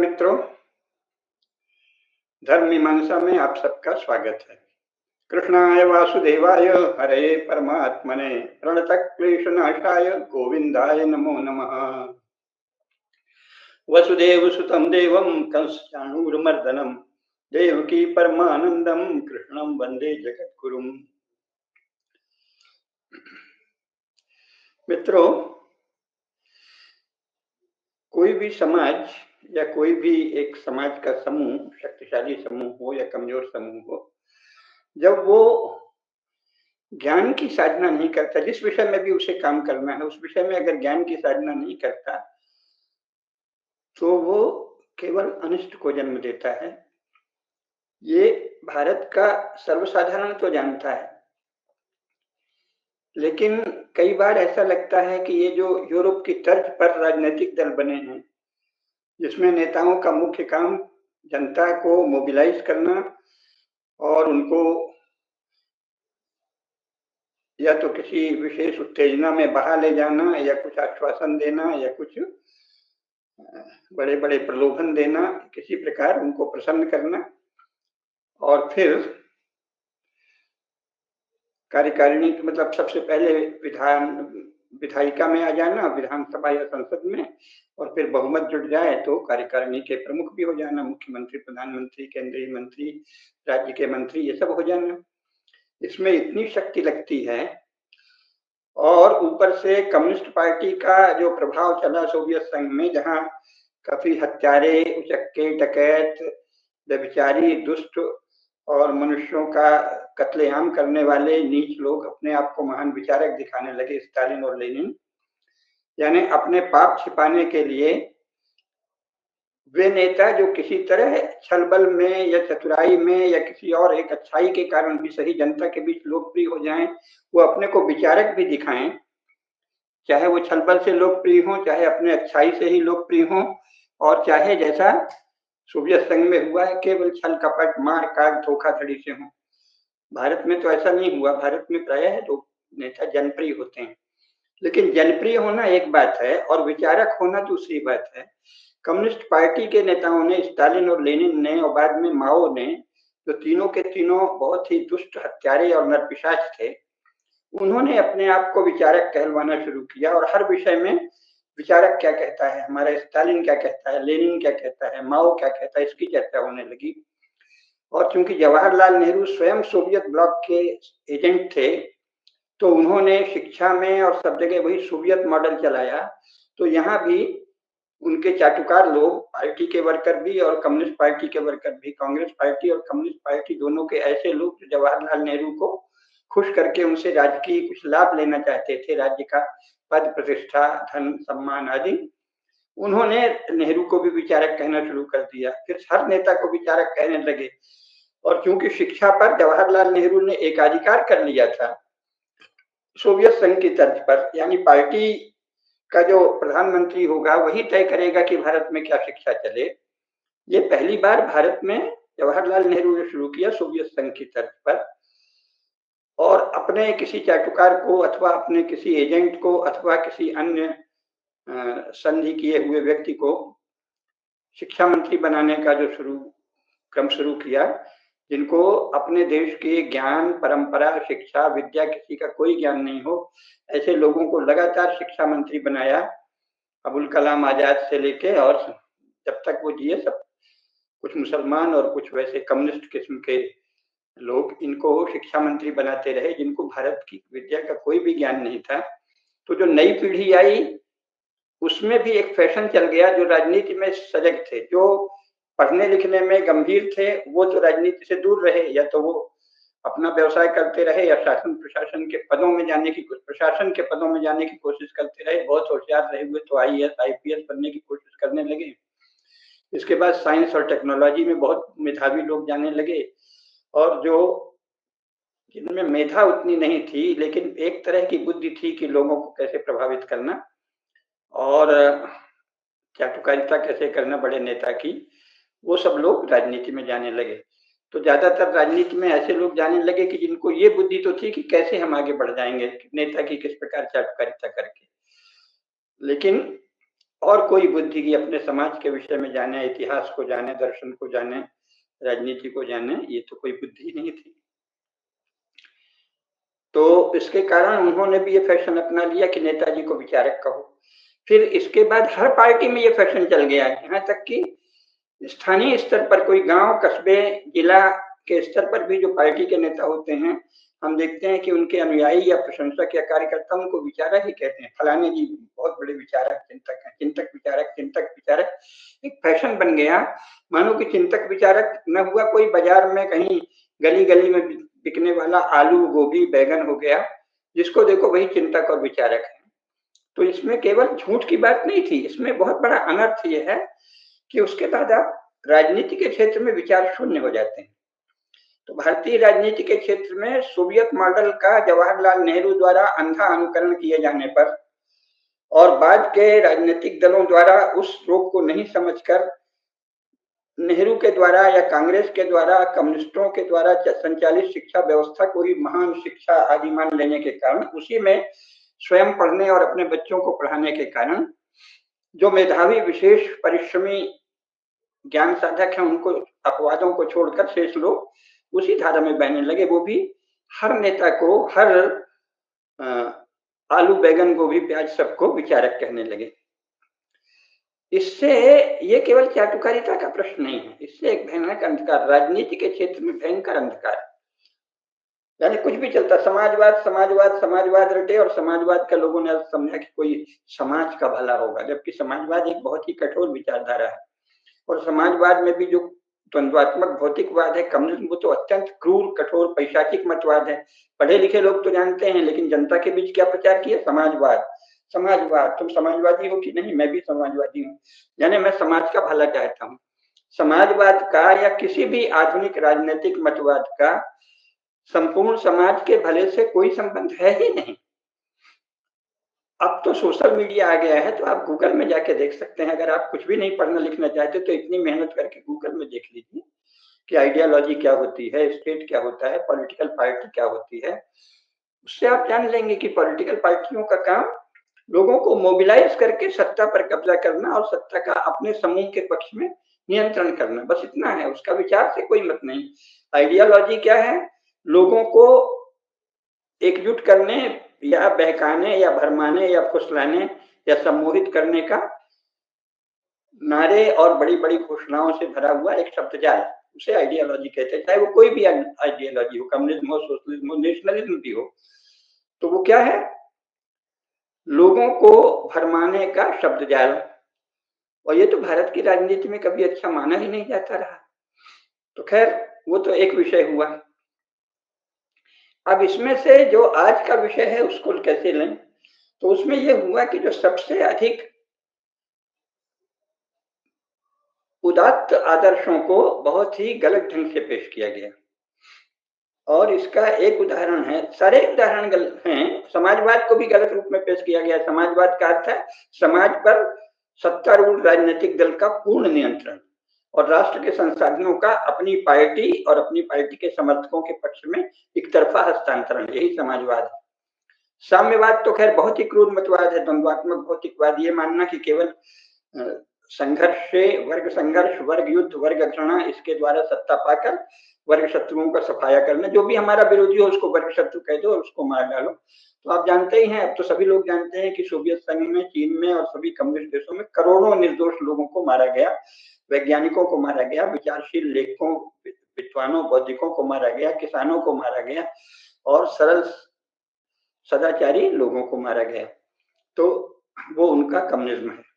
मित्रों, धर्म मीमांसा में आप सबका स्वागत है। कृष्णाय वासुदेवाय हरे परमात्मने प्रणतः क्लेशनाशाय गोविंदाय नमो नमः। वसुदेव सुतं देवं कंसचाणूरमर्दनं देवकी परमानंदं कृष्णं वंदे जगद्गुरुम्। मित्रों, कोई भी समाज या कोई भी एक समाज का समूह, शक्तिशाली समूह हो या कमजोर समूह हो, जब वो ज्ञान की साधना नहीं करता, जिस विषय में भी उसे काम करना है उस विषय में अगर ज्ञान की साधना नहीं करता तो वो केवल अनिष्ट को जन्म देता है। ये भारत का सर्वसाधारण तो जानता है, लेकिन कई बार ऐसा लगता है कि ये जो यूरोप की तर्ज पर राजनीतिक दल बने हैं, जिसमें नेताओं का मुख्य काम जनता को मोबिलाइज करना और उनको या तो किसी विशेष उत्तेजना में बहा ले जाना या कुछ आश्वासन देना या कुछ बड़े बड़े प्रलोभन देना, किसी प्रकार उनको प्रसन्न करना और फिर कार्यकारिणी मतलब सबसे पहले विधायिका में आ जाना, विधानसभा या संसद में, और फिर बहुमत जुट जाए तो कार्यकारिणी के प्रमुख भी हो जाना, मुख्यमंत्री, प्रधानमंत्री, केंद्रीय मंत्री, राज्य के मंत्री, ये सब हो जाना। इसमें इतनी शक्ति लगती है और ऊपर से कम्युनिस्ट पार्टी का जो प्रभाव चला सोवियत संघ में, जहां काफी हत्यारे, उचक्के, डकैत, व्यभिचारी, दुष्ट और मनुष्यों का कत्लेआम करने वाले नीच लोग अपने आप को महान विचारक दिखाने लगे, स्टालिन और लेनिन। यानी अपने पाप छिपाने के लिए वे नेता जो किसी तरह छलबल में या चतुराई में या किसी और एक अच्छाई के कारण भी सही जनता के बीच लोकप्रिय हो जाएं, वो अपने को विचारक भी दिखाएं, चाहे वो छलबल से लोकप्रिय हो, चाहे अपने अच्छाई से ही लोकप्रिय हो, और चाहे जैसा सोवियत संघ में हुआ है केवल छल कपट मार काट धोखाधड़ी से हो। भारत में तो ऐसा नहीं हुआ। भारत में प्रायः लोग नेता जनप्रिय होते हैं, लेकिन जनप्रिय होना एक बात है और विचारक होना दूसरी बात है। कम्युनिस्ट पार्टी के नेताओं ने, स्टालिन और लेनिन ने और बाद में माओ ने, जो तीनों के तीनों बहुत ही दुष्ट, हत्यारे और नरपिशाच थे, उन्होंने अपने आप को विचारक कहलवाना शुरू किया और हर विषय में विचारक क्या कहता है, हमारा स्टालिन क्या कहता है, लेनिन क्या कहता है, माओ क्या कहता है, इसकी चर्चा होने लगी। और चूंकि जवाहरलाल नेहरू स्वयं सोवियत ब्लॉक के एजेंट थे, तो उन्होंने शिक्षा में और सब जगह वही सोवियत मॉडल चलाया। तो यहाँ भी उनके चाटुकार लोग, पार्टी के वर्कर भी और कम्युनिस्ट पार्टी के वर्कर भी, कांग्रेस पार्टी और कम्युनिस्ट पार्टी दोनों के ऐसे लोग जो जवाहरलाल नेहरू को खुश करके उनसे राजकीय कुछ लाभ लेना चाहते थे, राज्य का पद, प्रतिष्ठा, धन, सम्मान आदि, उन्होंने नेहरू को भी विचारक कहना शुरू कर दिया। फिर हर नेता को विचारक कहने लगे। और क्योंकि शिक्षा पर जवाहरलाल नेहरू ने एकाधिकार कर लिया था सोवियत संघ की तर्ज पर, यानी पार्टी का जो प्रधानमंत्री होगा वही तय करेगा कि भारत में क्या शिक्षा चले। ये पहली बार भारत में जवाहरलाल नेहरू ने शुरू किया सोवियत संघ की तर्ज पर, और अपने किसी चाटुकार को अथवा अपने किसी एजेंट को अथवा किसी अन्य संधि किए हुए व्यक्ति को शिक्षा मंत्री बनाने का जो क्रम शुरू किया, जिनको अपने देश के ज्ञान, परंपरा, शिक्षा, विद्या किसी का कोई ज्ञान नहीं हो, ऐसे लोगों को लगातार शिक्षा मंत्री बनाया। अबुल कलाम आजाद से लेके और जब तक वो जिए, सब कुछ मुसलमान और कुछ वैसे कम्युनिस्ट किस्म के लोग इनको शिक्षा मंत्री बनाते रहे, जिनको भारत की विद्या का कोई भी ज्ञान नहीं था। तो जो नई पीढ़ी आई उसमें भी एक फैशन चल गया, जो राजनीति में सजग थे, जो पढ़ने लिखने में गंभीर थे, वो तो राजनीति से दूर रहे, या तो वो अपना व्यवसाय करते रहे या शासन प्रशासन के पदों में जाने की कोशिश करते रहे। बहुत होशियार रहे हुए तो आईएएस, आईपीएस बनने की कोशिश करने लगे। इसके बाद साइंस और टेक्नोलॉजी में बहुत मेधावी लोग जाने लगे, और जो जिनमें मेधा उतनी नहीं थी लेकिन एक तरह की बुद्धि थी कि लोगों को कैसे प्रभावित करना और चाटुकारिता कैसे करना बड़े नेता की, वो सब लोग राजनीति में जाने लगे। तो ज्यादातर राजनीति में ऐसे लोग जाने लगे कि जिनको ये बुद्धि तो थी कि कैसे हम आगे बढ़ जाएंगे, नेता की किस प्रकार चाटुकारिता करके। लेकिन और कोई बुद्धि की अपने समाज के विषय में जाने, इतिहास को जाने, दर्शन को जाने, राजनीति को जाने, ये तो कोई बुद्धि नहीं थी। तो इसके कारण उन्होंने भी ये फैशन अपना लिया कि नेताजी को विचारक कहो। फिर इसके बाद हर पार्टी में ये फैशन चल गया, यहाँ तक कि स्थानीय स्तर पर कोई गांव, कस्बे, जिला के स्तर पर भी जो पार्टी के नेता होते हैं, हम देखते हैं कि उनके अनुयायी या प्रशंसक या कार्यकर्ता उनको विचारक ही कहते हैं। फलाने जी बहुत बड़े विचारक, चिंतक हैं, चिंतक विचारक, चिंतक विचारक। एक फैशन बन गया, मानो कि चिंतक विचारक न हुआ कोई बाजार में कहीं गली गली में बिकने वाला आलू, गोभी, बैगन हो गया, जिसको देखो वही चिंतक और विचारक है। तो इसमें केवल झूठ की बात नहीं थी, इसमें बहुत बड़ा अनर्थ ये है कि उसके बाद आप राजनीति के क्षेत्र में विचार शून्य हो जाते हैं। तो भारतीय राजनीति के क्षेत्र में सोवियत मॉडल का जवाहरलाल नेहरू द्वारा अंधा अनुकरण किए जाने पर और बाद के राजनीतिक दलों द्वारा उस रोग को नहीं समझकर नेहरू के द्वारा या कांग्रेस के द्वारा, कम्युनिस्टों के द्वारा संचालित शिक्षा व्यवस्था को ही महान शिक्षा आदि मान लेने के कारण, उसी में स्वयं पढ़ने और अपने बच्चों को पढ़ाने के कारण जो मेधावी, विशेष परिश्रमी, ज्ञान साधक हैं, उनको, अपवादों को छोड़कर शेष लोग उसी धारा में बहने लगे। वो भी हर नेता को, हर आलू, बैगन, गोभी, प्याज सबको विचारक कहने लगे। इससे ये केवल चाटुकारिता का प्रश्न नहीं है, इससे एक भयानक अंधकार, राजनीति के क्षेत्र में भयंकर अंधकार, यानी कुछ भी चलता, समाजवाद समाजवाद समाजवाद रटे, और समाजवाद का लोगों ने समझा कि कोई समाज का भला होगा, जबकि समाजवाद एक बहुत ही कठोर विचारधारा है। और समाजवाद में भी जो द्वंद्वात्मक भौतिकवाद है, कम्युनिज्म, वो तो अत्यंत क्रूर, कठोर, पैशाचिक मतवाद है। पढ़े लिखे लोग तो जानते हैं, लेकिन जनता के बीच क्या प्रचार किया? समाजवाद, समाजवाद। तुम समाजवादी हो कि नहीं? मैं भी समाजवादी हूँ, यानी मैं समाज का भला चाहता हूँ। समाजवाद का या किसी भी आधुनिक राजनीतिक मतवाद का संपूर्ण समाज के भले से कोई संबंध है ही नहीं। अब तो सोशल मीडिया आ गया है, तो आप गूगल में जाके देख सकते हैं। अगर आप कुछ भी नहीं पढ़ना लिखना चाहते तो इतनी मेहनत करके गूगल में देख लीजिए कि आइडियोलॉजी क्या होती है, स्टेट क्या होता है, पॉलिटिकल पार्टी क्या होती है। उससे आप जान लेंगे कि पॉलिटिकल पार्टियों का काम लोगों को मोबिलाइज करके सत्ता पर कब्जा करना और सत्ता का अपने समूह के पक्ष में नियंत्रण करना, बस इतना है। उसका विचार से कोई मत नहीं। आइडियोलॉजी क्या है? लोगों को एकजुट करने या बहकाने या भरमाने या फुसलाने या सम्मोहित करने का नारे और बड़ी बड़ी घोषणाओं से भरा हुआ एक शब्दजाल, उसे आइडियोलॉजी कहते हैं। चाहे वो कोई भी आइडियोलॉजी हो, कम्युनिज्म हो, सोशलिज्म हो, नेशनलिज्म भी हो, तो वो क्या है? लोगों को भरमाने का शब्दजाल। और ये तो भारत की राजनीति में कभी अच्छा माना ही नहीं जाता रहा। तो खैर, वो तो एक विषय हुआ। अब इसमें से जो आज का विषय है उसको कैसे लें? तो उसमें ये हुआ कि जो सबसे अधिक उदात्त आदर्शों को बहुत ही गलत ढंग से पेश किया गया, और इसका एक उदाहरण है, सारे उदाहरण गलत हैं। समाजवाद को भी गलत रूप में पेश किया गया। समाजवाद का अर्थ है समाज पर सत्तारूढ़ राजनीतिक दल का पूर्ण नियंत्रण और राष्ट्र के संसाधनों का अपनी पार्टी और अपनी पार्टी के समर्थकों के पक्ष में एक तरफा हस्तांतरण, यही समाजवाद है। साम्यवाद तो खैर बहुत ही क्रूर मतवाद है, द्वंद्वात्मक भौतिकवाद। ये मानना कि केवल संघर्ष से, वर्ग संघर्ष, वर्ग युद्ध, वर्ग घृणा, इसके द्वारा सत्ता पाकर वर्ग शत्रुओं का सफाया करना, जो भी हमारा विरोधी हो उसको वर्ग शत्रु कह दो और उसको मार डालो। तो आप जानते ही हैं, अब तो सभी लोग जानते हैं कि सोवियत संघ में, चीन में और सभी कम्युनिस्ट देशों में करोड़ों निर्दोष लोगों को मारा गया, वैज्ञानिकों को मारा गया, विचारशील लेखकों, विद्वानों, बौद्धिकों को मारा गया, किसानों को मारा गया और सरल सदाचारी लोगों को मारा गया। तो वो उनका कम्युनिज्म है।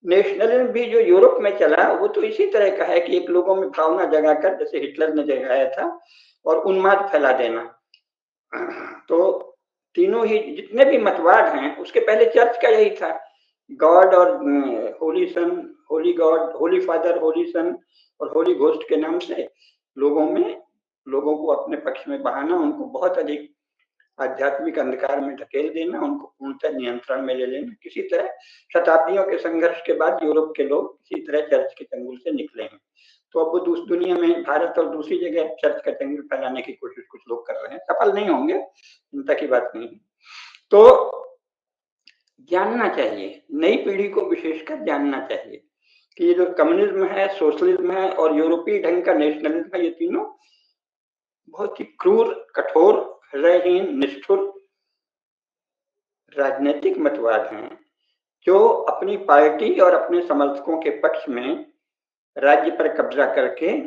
नेशनलिज्म भी जो यूरोप में चला, वो तो इसी तरह का है कि एक लोगों में भावना जगाकर, जैसे हिटलर ने जगाया था, और उन्माद फैला देना। तो तीनों ही जितने भी मतवाद हैं, उसके पहले चर्च का यही था, गॉड और holy son, holy God, holy father, holy son और होली घोस्ट के नाम से लोगों को अपने पक्ष में बहाना, उनको बहुत अधिक आध्यात्मिक अंधकार में धकेल देना, उनको पूर्णतः नियंत्रण में ले लेना। किसी तरह शताब्दियों के संघर्ष के बाद यूरोप के लोग किसी तरह चर्च के चंगुल से निकले हैं। तो अब वो दुनिया में, भारत और दूसरी जगह चर्च का चंगुल फैलाने की कोशिश कुछ लोग कर रहे हैं, सफल नहीं होंगे, चिंता की बात नहीं। तो जानना चाहिए, नई पीढ़ी को विशेषकर जानना चाहिए कि ये जो कम्युनिज्म है, सोशलिज्म है और यूरोपीय ढंग का नेशनलिज्म है, ये तीनों बहुत ही क्रूर, कठोर, हृदयहीन, निष्ठुर राजनीतिक मतवाद हैं, जो अपनी पार्टी और अपने समर्थकों के पक्ष में राज्य पर कब्जा करके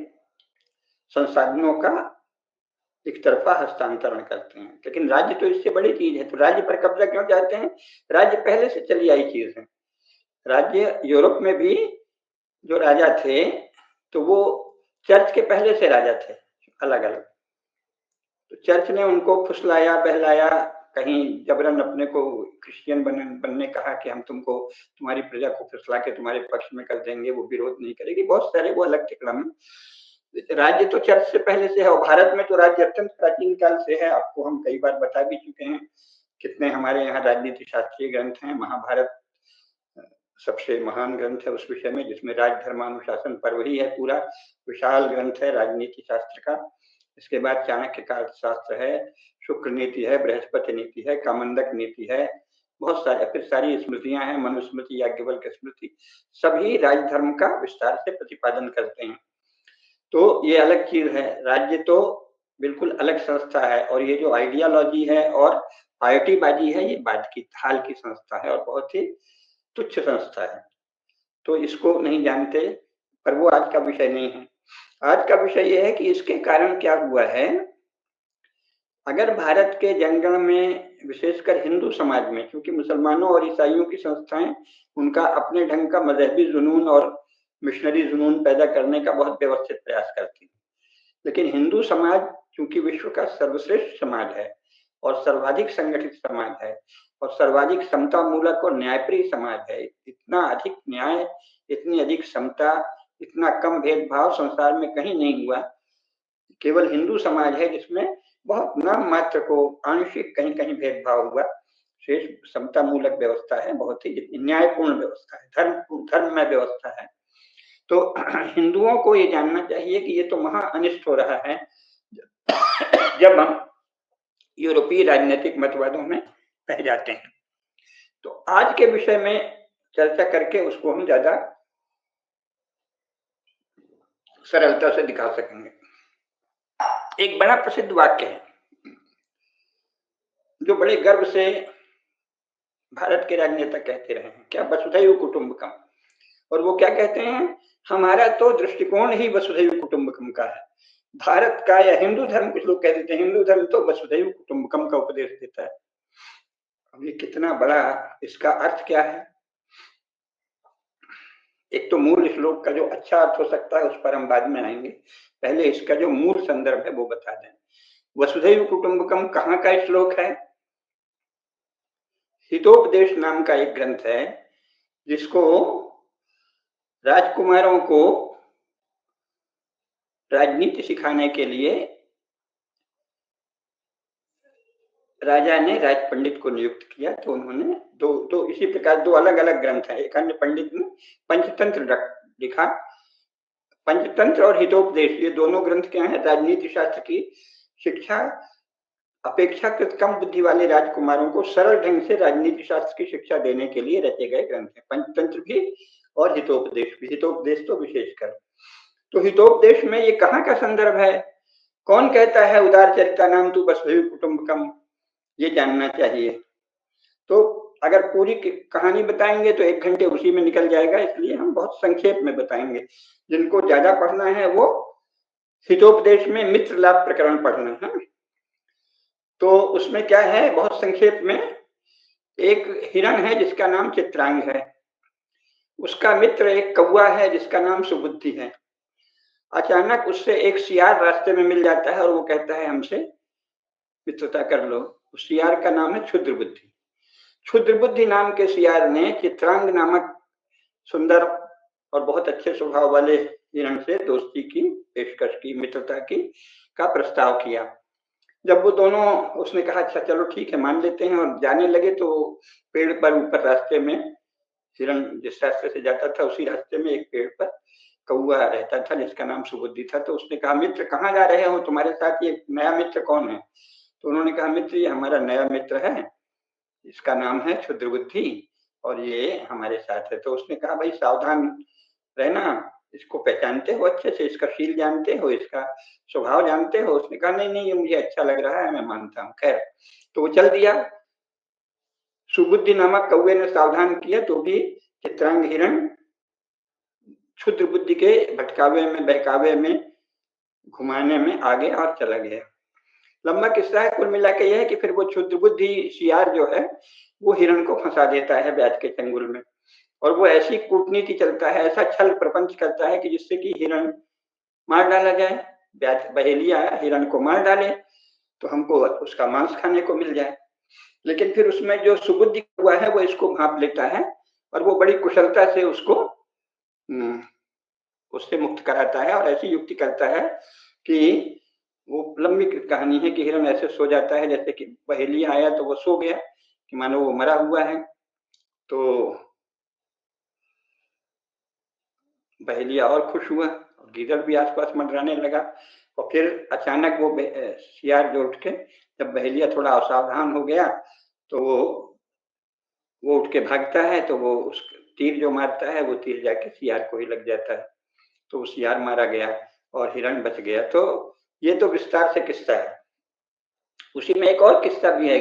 संसाधनों का एक तरफा हस्तांतरण करते हैं। लेकिन राज्य तो इससे बड़ी चीज है, तो राज्य पर कब्जा क्यों चाहते हैं? राज्य पहले से चली आई चीज है। राज्य यूरोप में भी जो राजा थे, तो वो चर्च के पहले से राजा थे, अलग अलग। तो चर्च ने उनको फुसलाया, बहलाया, कहीं जबरन अपने को क्रिश्चियन बनने कहा कि हम तुमको, तुम्हारी प्रजा को फुसला के तुम्हारे पक्ष में कर देंगे, वो विरोध नहीं करेगी, बहुत सारे वो अलग टिकड़ा में। राज्य तो चर्च से पहले से है, और भारत में तो राज्य अत्यंत प्राचीन काल से है। आपको हम कई बार बता भी चुके हैं, कितने हमारे यहाँ राजनीति शास्त्रीय ग्रंथ हैं। महाभारत सबसे महान ग्रंथ है उस विषय में, जिसमें राजधर्मानुशासन पर्व ही है, पूरा विशाल ग्रंथ है राजनीति शास्त्र का। इसके बाद चाणक्य का अर्थशास्त्र है, शुक्र नीति है, बृहस्पति नीति है, कामंडक नीति है, बहुत सारे, फिर सारी स्मृतियां हैं, मनुस्मृति, याज्ञवल्क्य स्मृति, सभी राजधर्म का विस्तार से प्रतिपादन करते हैं। तो ये अलग चीज है, राज्य तो बिल्कुल अलग संस्था है, और ये जो आइडियोलॉजी है और पार्टीबाजी है, ये बाद की हाल की संस्था है और बहुत ही तुच्छ संस्था है। तो इसको नहीं जानते, पर वो आज का विषय नहीं है। आज का विषय ये है कि इसके कारण क्या हुआ है। अगर भारत के जनगण में, विशेषकर हिंदू समाज में, क्योंकि मुसलमानों और ईसाइयों की संस्थाएं उनका अपने ढंग का मजहबी जुनून और मिशनरी जुनून पैदा करने का बहुत व्यवस्थित प्रयास करती है, लेकिन हिंदू समाज चूंकि विश्व का सर्वश्रेष्ठ समाज है और सर्वाधिक संगठित समाज है और सर्वाधिक समता मूलक और न्यायप्रिय समाज है, इतना अधिक न्याय, इतनी अधिक समता, इतना कम भेदभाव संसार में कहीं नहीं हुआ। केवल हिंदू समाज है जिसमें बहुत नाम मात्र को आंशिक कहीं कहीं भेदभाव हुआ। शेष समता मूलक व्यवस्था है, बहुत ही न्यायपूर्ण व्यवस्था है, धर्म में व्यवस्था है। तो हिंदुओं को ये जानना चाहिए कि ये तो महा अनिष्ट हो रहा है जब हम यूरोपीय राजनीतिक मतवादों में बह जाते हैं। तो आज के विषय में चर्चा करके उसको हम ज्यादा सरलता से दिखा सकेंगे। एक बड़ा प्रसिद्ध वाक्य है जो बड़े गर्व से भारत के राजनेता कहते रहे हैं, क्या? वसुधैव कुटुंबकम। और वो क्या कहते हैं? हमारा तो दृष्टिकोण ही वसुधैव कुटुंबकम का है। भारत का, या हिंदू धर्म, कुछ लोग कह देते हैं हिंदू धर्म तो वसुधैव कुटुंबकम का उपदेश देता है। अब ये कितना बड़ा, इसका अर्थ क्या है? एक तो मूल श्लोक का जो अच्छा अर्थ हो सकता है उस पर हम बाद में आएंगे, पहले इसका जो मूल संदर्भ है वो बता दें। वसुधैव कुटुंबकम कहाँ का श्लोक है? हितोपदेश नाम का एक ग्रंथ है, जिसको राजकुमारों को राजनीति सिखाने के लिए राजा ने राज पंडित को नियुक्त किया। तो उन्होंने दो इसी प्रकार दो अलग अलग ग्रंथ है। एक अन्य पंडित ने पंचतंत्र लिखा, पंचतंत्र और हितोपदेश, ये दोनों ग्रंथ क्या है? राजनीति शास्त्र की शिक्षा अपेक्षाकृत कम बुद्धि वाले राजकुमारों को सरल ढंग से राजनीति शास्त्र की शिक्षा देने के लिए रचे गए ग्रंथ हैं, पंचतंत्र भी और हितोपदेश भी। हितोपदेश तो विशेषकर, तो हितोपदेश में ये कहाँ का संदर्भ है? कौन कहता है उदार चरिता नाम तू वसुधैव कुटुंबकम? ये जानना चाहिए। तो अगर पूरी कहानी बताएंगे तो 1 घंटे उसी में निकल जाएगा, इसलिए हम बहुत संक्षेप में बताएंगे। जिनको ज्यादा पढ़ना है वो हितोपदेश में मित्र लाभ प्रकरण पढ़ना है। तो उसमें क्या है, बहुत संक्षेप में, एक हिरण है जिसका नाम चित्रांग है, उसका मित्र एक कौवा है जिसका नाम सुबुद्धि है। अचानक उससे एक सियार रास्ते में मिल जाता है और वो कहता है हमसे मित्रता कर लो। उस सियार का नाम है क्षुद्र बुद्धि। क्षुद्र बुद्धि नाम के सियार ने चित्रांग नामक सुंदर और बहुत अच्छे स्वभाव वाले हिरण से दोस्ती की पेशकश की, मित्रता की का प्रस्ताव किया। जब वो दोनों, उसने कहा अच्छा चलो ठीक है मान लेते हैं, और जाने लगे तो पेड़ पर ऊपर रास्ते में, हिरण जिस रास्ते से जाता था उसी रास्ते में एक पेड़ पर कौआ रहता था जिसका नाम सुबुद्धि था। तो उसने कहा मित्र कहाँ जा रहे हो, तुम्हारे साथ ये नया मित्र कौन है? तो उन्होंने कहा मित्र ये हमारा नया मित्र है, इसका नाम है क्षुद्र बुद्धि और ये हमारे साथ है। तो उसने कहा भाई सावधान रहना, इसको पहचानते हो अच्छे से, इसका शील जानते हो, इसका स्वभाव जानते हो? उसने कहा नहीं नहीं, ये मुझे अच्छा लग रहा है, मैं मानता हूँ। खैर, तो वो चल दिया। सुबुद्धि नामक कौवे ने सावधान किया तो भी चित्रांग हिरण क्षुद्र बुद्धि के भटकावे में, बहकावे में, घुमाने में आगे और चला गया। लंबा किस्सा है, कुल मिला के यह है कि फिर वो क्षुद्र बुद्धि सियार जो है वो हिरण को फंसा देता है ब्याज के चंगुल में, और वो ऐसी कूटनीति चलता है, ऐसा छल प्रपंच करता है कि जिससे कि हिरण मार डाला जाए। ब्याज बहेलिया हिरण को मार डाले तो हमको उसका मांस खाने को मिल जाए। लेकिन फिर उसमें जो सुबुद्धि हुआ है वो इसको भांप लेता है और वो बड़ी कुशलता से उसको उससे मुक्त कराता है और ऐसी युक्ति करता है कि वो लंबी कहानी है कि हिरण ऐसे सो जाता है जैसे कि बहेलिया आया तो वो सो गया कि मानो वो मरा हुआ है। तो बहेलिया और खुश हुआ और गीदड़ भी आसपास मंडराने लगा और फिर अचानक वो सियार जो उठ के, जब बहेलिया थोड़ा असावधान हो गया तो वो उठ के भागता है, तो वो उस तीर जो मारता है वो तीर जाके सियार को ही लग जाता है, तो वो सियार मारा गया और हिरण बच गया। तो ये तो विस्तार से किस्सा है। उसी में एक और किस्सा भी है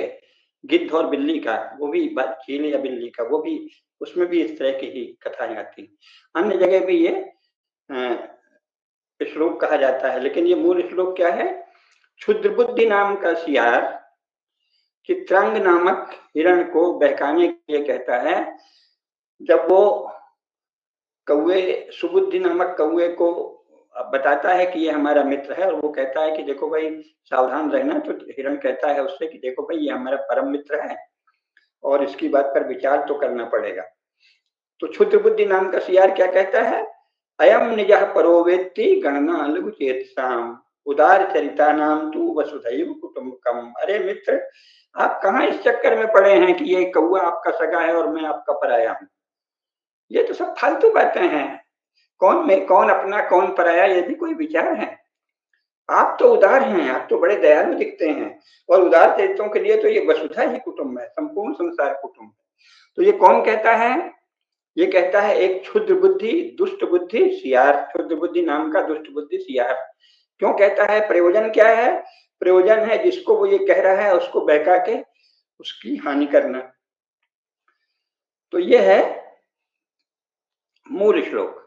गिद्ध और बिल्ली का, वो भी चील या बिल्ली का, वो भी उसमें भी इस तरह की ही कथाएं आती। अन्य जगह भी ये श्लोक कहा जाता है, लेकिन ये मूल श्लोक क्या है? क्षुद्र बुद्धि नाम का सियार चित्रांग नामक हिरण को बहकाने के लिए कहता है। जब वो कौवे सुबुद्धि नामक कौवे को बताता है कि ये हमारा मित्र है और वो कहता है कि देखो भाई सावधान रहना, तो हिरण कहता है उससे कि देखो भाई ये हमारा परम मित्र है और इसकी बात पर विचार तो करना पड़ेगा। तो क्षुद्र बुद्धि नाम का सियार क्या कहता है? अयम निजः परो वेत्ति गणना लघु चेतसाम उदार चरिता नाम तू वसुधैव कुटुंबकम। अरे मित्र, आप कहाँ इस चक्कर में पड़े हैं कि ये कौवा आपका सगा है और मैं आपका पराया हूँ? ये तो सब फालतू बातें हैं। कौन में कौन अपना कौन पराया, ये भी कोई विचार है? आप तो उदार हैं, आप तो बड़े दयालु दिखते हैं और उदार चरित्रों के लिए तो ये वसुधा ही कुटुंब है, संपूर्ण संसार कुटुंब। तो ये कौन कहता है? ये कहता है एक क्षुद्र बुद्धि दुष्ट बुद्धि सियार, क्षुद्र बुद्धि नाम का दुष्ट बुद्धि सियार। क्यों कहता है? प्रयोजन क्या है? प्रयोजन है जिसको वो ये कह रहा है उसको बहका के उसकी हानि करना। तो ये है मूल श्लोक।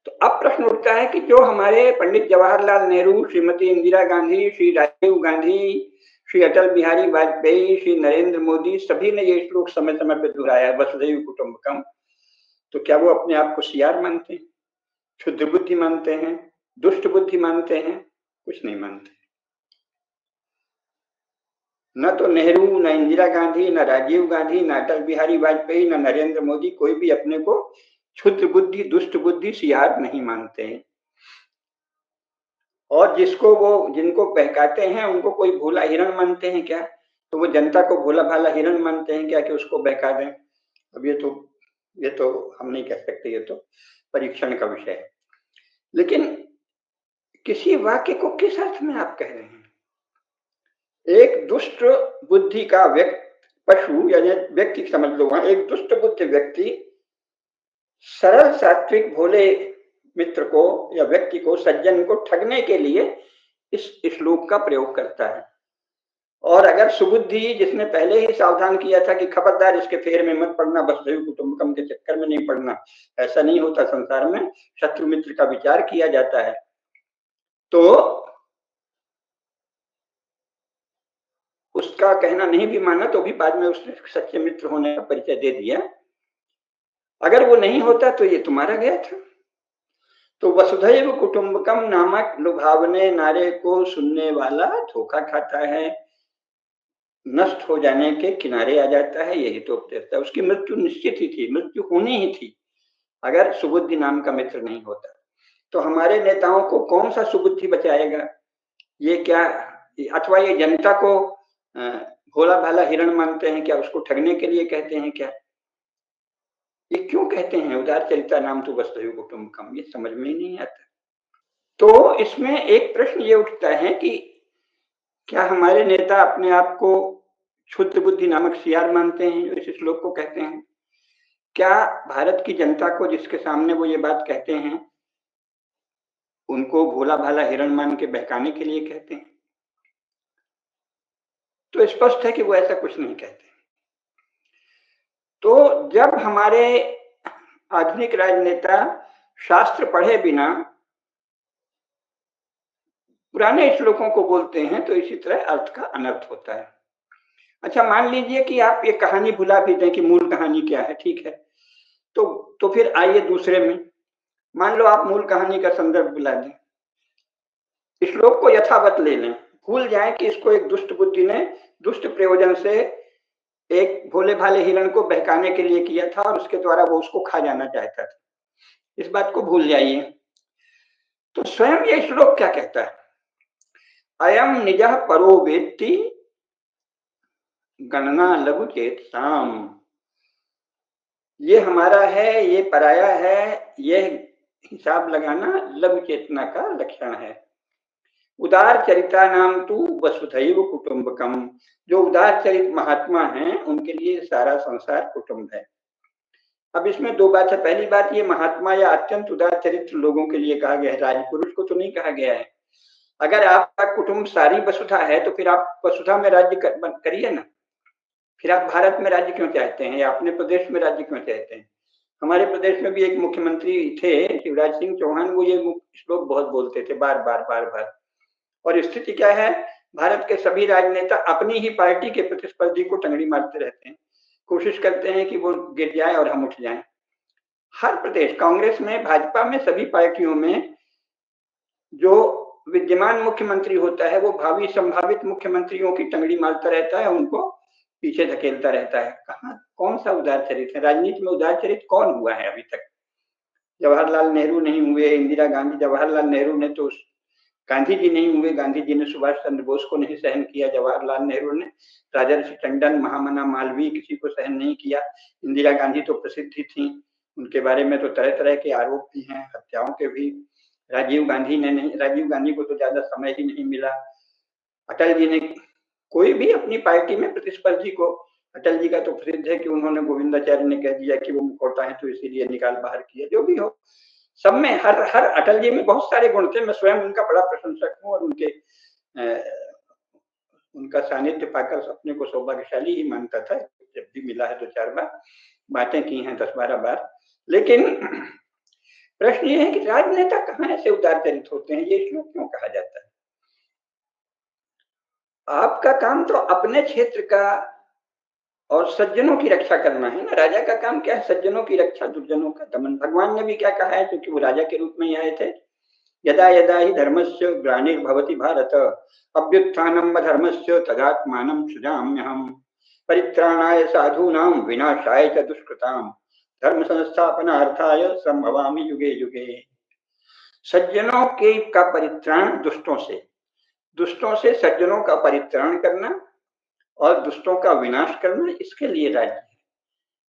तो अब प्रश्न उठता है कि जो हमारे पंडित जवाहरलाल नेहरू, श्रीमती इंदिरा गांधी, श्री राजीव गांधी, श्री अटल बिहारी वाजपेयी, श्री नरेंद्र मोदी, सभी ने ये श्लोक समय समय पर दोहराया, वसुधैव कुटुंबकम। तो क्या वो अपने आप को सियार मानते हैं, क्षुद्र बुद्धि मानते हैं, दुष्ट बुद्धि मानते हैं? कुछ नहीं मानते। न तो नेहरू, न इंदिरा गांधी, न राजीव गांधी, न अटल बिहारी वाजपेयी, न नरेंद्र मोदी, कोई भी अपने को क्षुद्र बुद्धि दुष्ट बुद्धि सियार नहीं मानते हैं। और जिनको बहकाते हैं उनको कोई भोला हिरण मानते हैं क्या? तो वो जनता को भोला भाला हिरण मानते हैं क्या कि उसको बहका दें? अब ये तो हम नहीं कह सकते, ये तो परीक्षण का विषय है। लेकिन किसी वाक्य को किस अर्थ में आप कह रहे हैं? एक दुष्ट बुद्धि का पशु या व्यक्ति समझ लो, वहां एक दुष्ट बुद्धि व्यक्ति सरल सात्विक भोले मित्र को या व्यक्ति को, सज्जन को ठगने के लिए इस श्लोक का प्रयोग करता है। और अगर सुबुद्धि जिसने पहले ही सावधान किया था कि खबरदार इसके फेर में मत पड़ना, वसुधैव कुटुंबकम के चक्कर में नहीं पड़ना, ऐसा नहीं होता संसार में, शत्रु मित्र का विचार किया जाता है, तो उसका कहना नहीं भी माना तो भी बाद में उसने सच्चे मित्र होने का परिचय दे दिया। अगर वो नहीं होता तो ये तुम्हारा गया था। तो वसुधैव कुटुंबकम नामक लुभावने नारे को सुनने वाला धोखा खाता है, नष्ट हो जाने के किनारे आ जाता है, यही तो उपदेश था। उसकी मृत्यु निश्चित ही थी, मृत्यु होनी ही थी अगर सुबुद्धि नाम का मित्र नहीं होता। तो हमारे नेताओं को कौन सा सुबुद्धि बचाएगा? ये क्या, अथवा ये जनता को भोला भाला हिरण मानते हैं क्या? उसको ठगने के लिए कहते हैं क्या? ये क्यों कहते हैं उदार चरिता नाम तो वसुधैव कुटुंबकम? ये समझ में ही नहीं आता। तो इसमें एक प्रश्न ये उठता है कि क्या हमारे नेता अपने आप को क्षुद्र बुद्धि नामक सियार मानते हैं जो इस श्लोक को कहते हैं? क्या भारत की जनता को जिसके सामने वो ये बात कहते हैं, उनको भोला-भाला हिरण मान के बहकाने के लिए कहते हैं? तो स्पष्ट है कि वो ऐसा कुछ नहीं कहते। तो जब हमारे आधुनिक राजनेता शास्त्र पढ़े बिना पुराने श्लोकों को बोलते हैं, तो इसी तरह अर्थ का अनर्थ होता है। अच्छा, मान लीजिए कि आप ये कहानी भुला भी दें कि मूल कहानी क्या है, ठीक है। तो फिर आइए दूसरे में, मान लो आप मूल कहानी का संदर्भ भुला दें, श्लोक को यथावत ले लें, भूल जाएं कि इसको एक दुष्ट बुद्धि ने दुष्ट प्रयोजन से एक भोले भाले हिरण को बहकाने के लिए किया था और उसके द्वारा वो उसको खा जाना चाहता था। इस बात को भूल जाइए। तो स्वयं ये श्लोक क्या कहता है? अयम निजः परो वेत्ति गणना लघु चेतसाम। ये हमारा है, ये पराया है, ये हिसाब लगाना लघु चेतना का लक्षण है। उदार चरिता नाम तू वसुधैव कुटुंबकम। जो उदार चरित महात्मा हैं उनके लिए सारा संसार कुटुंब है। अब इसमें दो बात है। पहली बात, ये महात्मा या अत्यंत उदार चरित्र लोगों के लिए कहा गया है, राजपुरुष को तो नहीं कहा गया है। अगर आपका कुटुंब सारी वसुधा है तो फिर आप वसुधा में राज्य करिए ना। फिर आप भारत में राज्य क्यों चाहते हैं या अपने प्रदेश में राज्य क्यों चाहते हैं? हमारे प्रदेश में भी एक मुख्यमंत्री थे, शिवराज सिंह चौहान, वो ये श्लोक बहुत बोलते थे बार बार बार बार। और स्थिति क्या है? भारत के सभी राजनेता अपनी ही पार्टी के प्रतिस्पर्धी को टंगड़ी मारते रहते हैं, कोशिश करते हैं कि वो गिर जाए और हम उठ जाएं। हर प्रदेश, कांग्रेस में, भाजपा में, सभी पार्टियों में जो विद्यमान मुख्यमंत्री होता है वो भावी संभावित मुख्यमंत्रियों की टंगड़ी मारता रहता है, उनको पीछे धकेलता रहता है। कहाँ, कौन सा उदार चरित्र है? राजनीति में उदार चरित्र कौन हुआ है अभी तक? जवाहरलाल नेहरू नहीं हुए, इंदिरा गांधी, जवाहरलाल नेहरू ने तो, गांधी जी नहीं हुए, गांधी जी ने सुभाष चंद्र बोस को नहीं सहन किया, जवाहरलाल नेहरू ने राजर्षि टंडन, महामना मालवीय किसी को सहन नहीं किया। इंदिरा गांधी तो प्रसिद्ध ही थी, उनके बारे में तो तरह तरह के आरोप भी हैं, हत्याओं के भी। राजीव गांधी ने नहीं, राजीव गांधी को तो ज्यादा समय ही नहीं मिला। अटल जी ने, कोई भी अपनी पार्टी में प्रतिस्पर्धी को, अटल जी का तो प्रसिद्ध है कि उन्होंने, गोविंदाचार्य ने कह दिया कि वो मुखौटा है तो इसीलिए निकाल बाहर किया। जो भी हो, सब में हर हर अटल जी में बहुत सारे गुण थे। मैं स्वयं उनका बड़ा प्रशंसक हूँ और उनका सानिध्य पाकर अपने को सौभाग्यशाली ही मानता था। जब भी मिला है 2-4 बार, बातें की हैं 10-12 बार। लेकिन प्रश्न ये है कि राजनेता कहाँ ऐसे उदार चरित होते हैं? ये श्लोक क्यों कहा जाता है? आपका काम तो अपने क्षेत्र का और सज्जनों की रक्षा करना है ना। राजा का काम क्या है? सज्जनों की रक्षा, दुर्जनों का दमन। भगवान ने भी क्या कहा है, क्योंकि वो राजा के रूप में ही आए थे, यदा यदा हि धर्मस्य ग्लानिर्भवति भारत अभ्युत्थानम् अधर्मस्य तदात्मानं सृजाम्यहम् परित्राणाय साधूनां विनाशाय च दुष्कृतां धर्म संस्थापनार्थाय संभवामि युगे युगे। सज्जनों के का परित्राण दुष्टों से, दुष्टों से सज्जनों का परित्राण करना और दुष्टों का विनाश करना, इसके लिए राज्य है।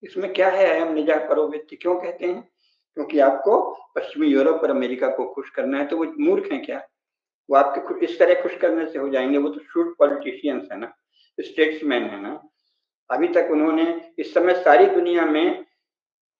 इसमें क्या है? अयम निजः परो वेत्ति क्यों कहते हैं? क्योंकि आपको पश्चिमी यूरोप और अमेरिका को खुश करना है। तो वो मूर्ख हैं क्या? वो आपके इस तरह खुश करने से हो जाएंगे? वो तो शूट पॉलिटिशियंस है ना, स्टेट्समैन है ना। अभी तक उन्होंने, इस समय सारी दुनिया में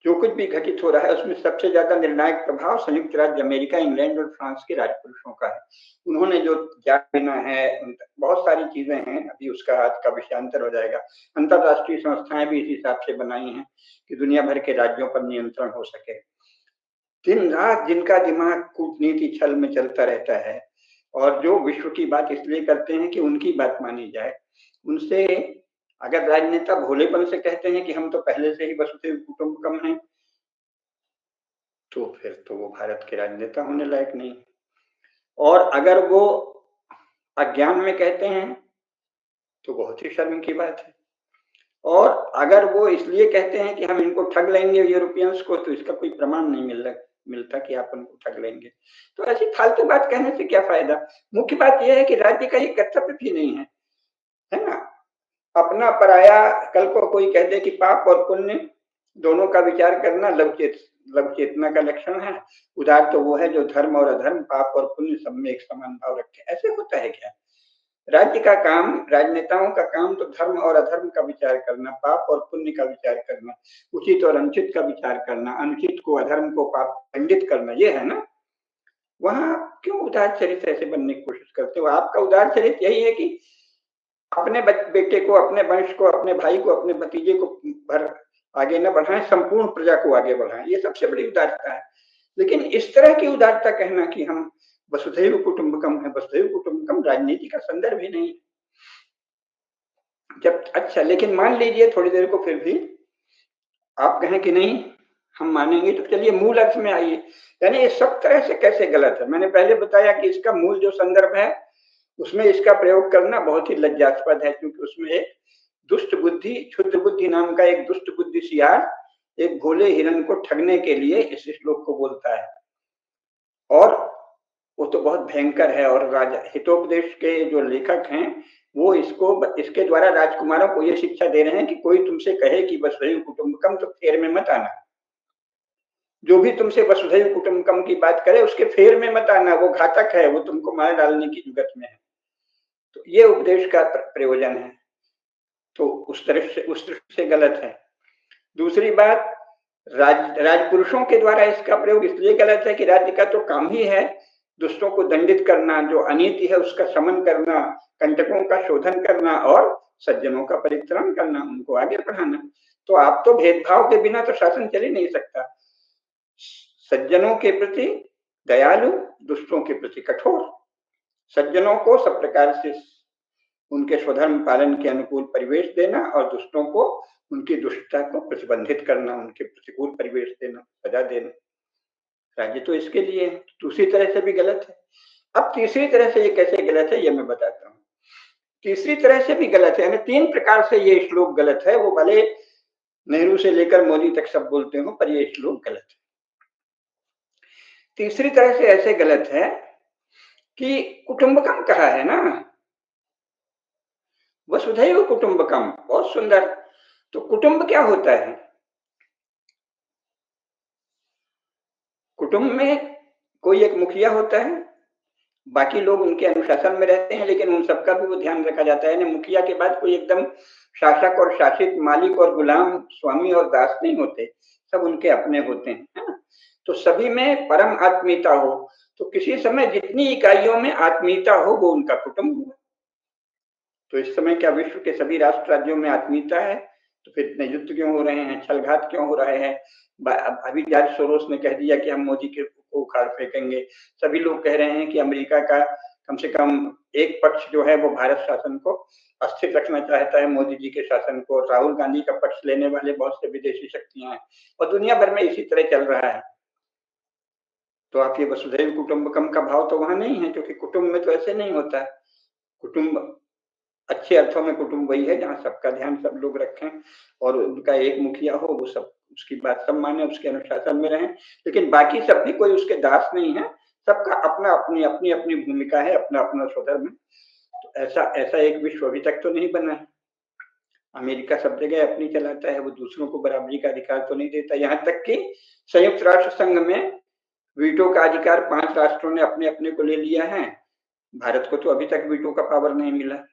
जो कुछ भी घटित हो रहा है उसमें सबसे ज्यादा निर्णायक प्रभाव संयुक्त राज्य अमेरिका, इंग्लैंड और फ्रांस के राजपुरुषों का है। उन्होंने जो त्याग देना है, बहुत सारी चीजें हैं, अभी उसका आज का विषयांतर हो जाएगा। अंतरराष्ट्रीय संस्थाएं भी इस हिसाब से बनाई हैं कि दुनिया भर के राज्यों पर नियंत्रण हो सके। दिन रात जिनका दिमाग कूटनीति छल में चलता रहता है और जो विश्व की बात इसलिए करते हैं कि उनकी बात मानी जाए, उनसे अगर राजनेता भोलेपन से कहते हैं कि हम तो पहले से ही वसुधैव कुटुंबकम हैं, तो फिर तो वो भारत के राजनेता होने लायक नहीं। और अगर वो अज्ञान में कहते हैं तो बहुत ही शर्म की बात है। और अगर वो इसलिए कहते हैं कि हम इनको ठग लेंगे यूरोपियंस को, तो इसका कोई प्रमाण नहीं मिलता कि आप उनको ठग लेंगे। तो ऐसी फालतू बात कहने से क्या फायदा? मुख्य बात यह है कि राज्य का ये कर्तव्य भी नहीं है ना। अपना पराया, कल को कोई कह दे कि पाप और पुण्य दोनों का विचार करना लघु चेतना का लक्षण है। उदार तो वो है जो धर्म और अधर्म, पाप और पुण्य सब में एक समान भाव रखे। ऐसे होता है क्या? राज्य का काम, राजनेताओं का काम तो धर्म और अधर्म का विचार करना, पाप और पुण्य का विचार करना, उचित और अनुचित का विचार करना, अनुचित को, अधर्म को पाप खंडित करना, ये है ना। वहां क्यों उदार चरित्र ऐसे बनने की कोशिश करते हो? आपका उदार चरित्र यही है कि अपने बेटे को, अपने वंश को, अपने भाई को, अपने भतीजे को भर आगे न बढ़ाएं, संपूर्ण प्रजा को आगे बढ़ाएं, ये सबसे बड़ी उदारता है। लेकिन इस तरह की उदारता कहना कि हम वसुधैव कुटुंबकम है, वसुधैव कुटुंबकम राजनीति का संदर्भ ही नहीं। जब अच्छा, लेकिन मान लीजिए थोड़ी देर को फिर भी आप कहें कि नहीं हम मानेंगे, तो चलिए मूल अर्थ में आइए। यानी ये सब तरह से कैसे गलत है? मैंने पहले बताया कि इसका मूल जो संदर्भ है उसमें इसका प्रयोग करना बहुत ही लज्जास्पद है, क्योंकि उसमें एक दुष्ट बुद्धि, क्षुद्र बुद्धि नाम का एक दुष्ट बुद्धि सियार एक भोले हिरण को ठगने के लिए इस श्लोक को बोलता है, और वो तो बहुत भयंकर है। और राजा हितोपदेश के जो लेखक हैं वो इसके द्वारा राजकुमारों को ये शिक्षा दे रहे हैं कि कोई तुमसे कहे कि वसुधैव कुटुंबकम तो फेर में मत आना। जो भी तुमसे वसुधैव कुटुंबकम की बात करे उसके फेर में मत आना, वो घातक है, वो तुमको मार डालने की जुगत में है। तो ये उपदेश का प्रयोजन है, तो उस दृष्टि से गलत है। दूसरी बात, राजपुरुषों के द्वारा इसका प्रयोग इसलिए गलत है कि राज्य का तो काम ही है दुष्टों को दंडित करना, जो अनीति है उसका शमन करना, कंटकों का शोधन करना और सज्जनों का परित्राण करना, उनको आगे बढ़ाना। तो आप तो भेदभाव के बिना तो शासन चल ही नहीं सकता। सज्जनों के प्रति दयालु, दुष्टों के प्रति कठोर, सज्जनों को सब प्रकार से उनके स्वधर्म पालन के अनुकूल परिवेश देना और दुष्टों को उनकी दुष्टता को प्रतिबंधित करना, उनके प्रतिकूल परिवेश देना, सजा देना। राज्य तो इसके लिए है। दूसरी तरह से भी गलत है। अब तीसरी तरह से ये कैसे गलत है ये मैं बताता हूँ। तीसरी तरह से भी गलत है, यानी 3 प्रकार से ये श्लोक गलत है। वो भले नेहरू से लेकर मोदी तक सब बोलते हो, पर ये श्लोक गलत है। तीसरी तरह से ऐसे गलत है कि कुटुंबकम कहा है ना, वसुधैव कुटुंबकम, बहुत सुंदर। तो कुटुंब क्या होता है? कुटुंब में कोई एक मुखिया होता है, बाकी लोग उनके अनुशासन में रहते हैं, लेकिन उन सबका भी वो ध्यान रखा जाता है। यानी मुखिया के बाद कोई एकदम शासक और शासित, मालिक और गुलाम, स्वामी और दास नहीं होते, सब उनके अपने होते हैं, है ना। तो सभी में परम आत्मीयता हो, तो किसी समय जितनी इकाइयों में आत्मीयता हो वो उनका कुटुंब हुआ। तो इस समय क्या विश्व के सभी राष्ट्र राज्यों में आत्मीयता है? तो फिर इतने युद्ध क्यों हो रहे हैं, छलघात क्यों हो रहे हैं? अभी जॉर्ज सोरोस ने कह दिया कि हम मोदी के को उखाड़ फेंकेंगे। सभी लोग कह रहे हैं कि अमेरिका का कम से कम एक पक्ष जो है वो भारत शासन को अस्थिर रखना चाहता है, मोदी जी के शासन को। राहुल गांधी का पक्ष लेने वाले बहुत से विदेशी शक्तियां हैं, और दुनिया भर में इसी तरह चल रहा है। तो आप ये वसुधैव कुटुंबकम का भाव तो वहां नहीं है, क्योंकि कुटुंब में तो ऐसे नहीं होता है। कुटुंब अच्छे अर्थों में कुटुंब वही है जहाँ सबका ध्यान सब लोग रखें और उनका एक मुखिया हो, वो सब उसकी बात सब माने, उसके अनुशासन में रहें, लेकिन बाकी सब भी कोई उसके दास नहीं है। सबका अपना अपनी अपनी अपनी भूमिका है, अपना अपना स्वधर्म है। तो ऐसा ऐसा एक विश्व अभी तक तो नहीं बना है। अमेरिका सब जगह अपनी चलाता है, वो दूसरों को बराबरी का अधिकार तो नहीं देता। यहाँ तक कि संयुक्त राष्ट्र संघ में वीटो का अधिकार 5 राष्ट्रों ने अपने अपने को ले लिया है। भारत को तो अभी तक वीटो का पावर नहीं मिला।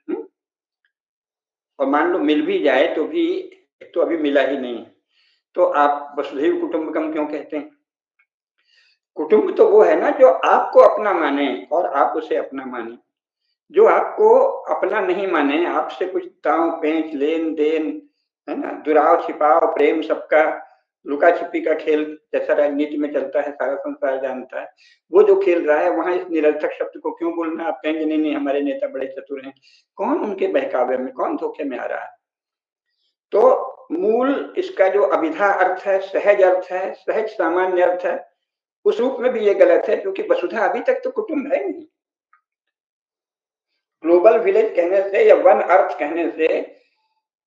और मान लो मिल भी जाए तो भी तो अभी मिला ही नहीं। तो आप वसुधैव कुटुंबकम क्यों कहते हैं? कुटुंब तो वो है ना जो आपको अपना माने और आप उसे अपना माने। जो आपको अपना नहीं माने, आपसे कुछ दांव पेंच लेन देन, है ना, दुराव छिपाव प्रेम सबका, लुका छिपी का खेल जैसा राजनीति में चलता है, सारा संसार जानता है। वो जो खेल रहा है वहां इस निरर्थक शब्द को क्यों बोलना? आप कहेंगे नहीं नहीं हमारे नेता बड़े चतुर हैं। कौन उनके बहकावे में, कौन धोखे में आ रहा है? तो मूल इसका जो अभिधा अर्थ है, सहज अर्थ है, सहज सामान्य अर्थ है, उस रूप में भी ये गलत है, क्योंकि वसुधा अभी तक तो कुटुंब है नहीं। ग्लोबल विलेज कहने से या वन अर्थ कहने से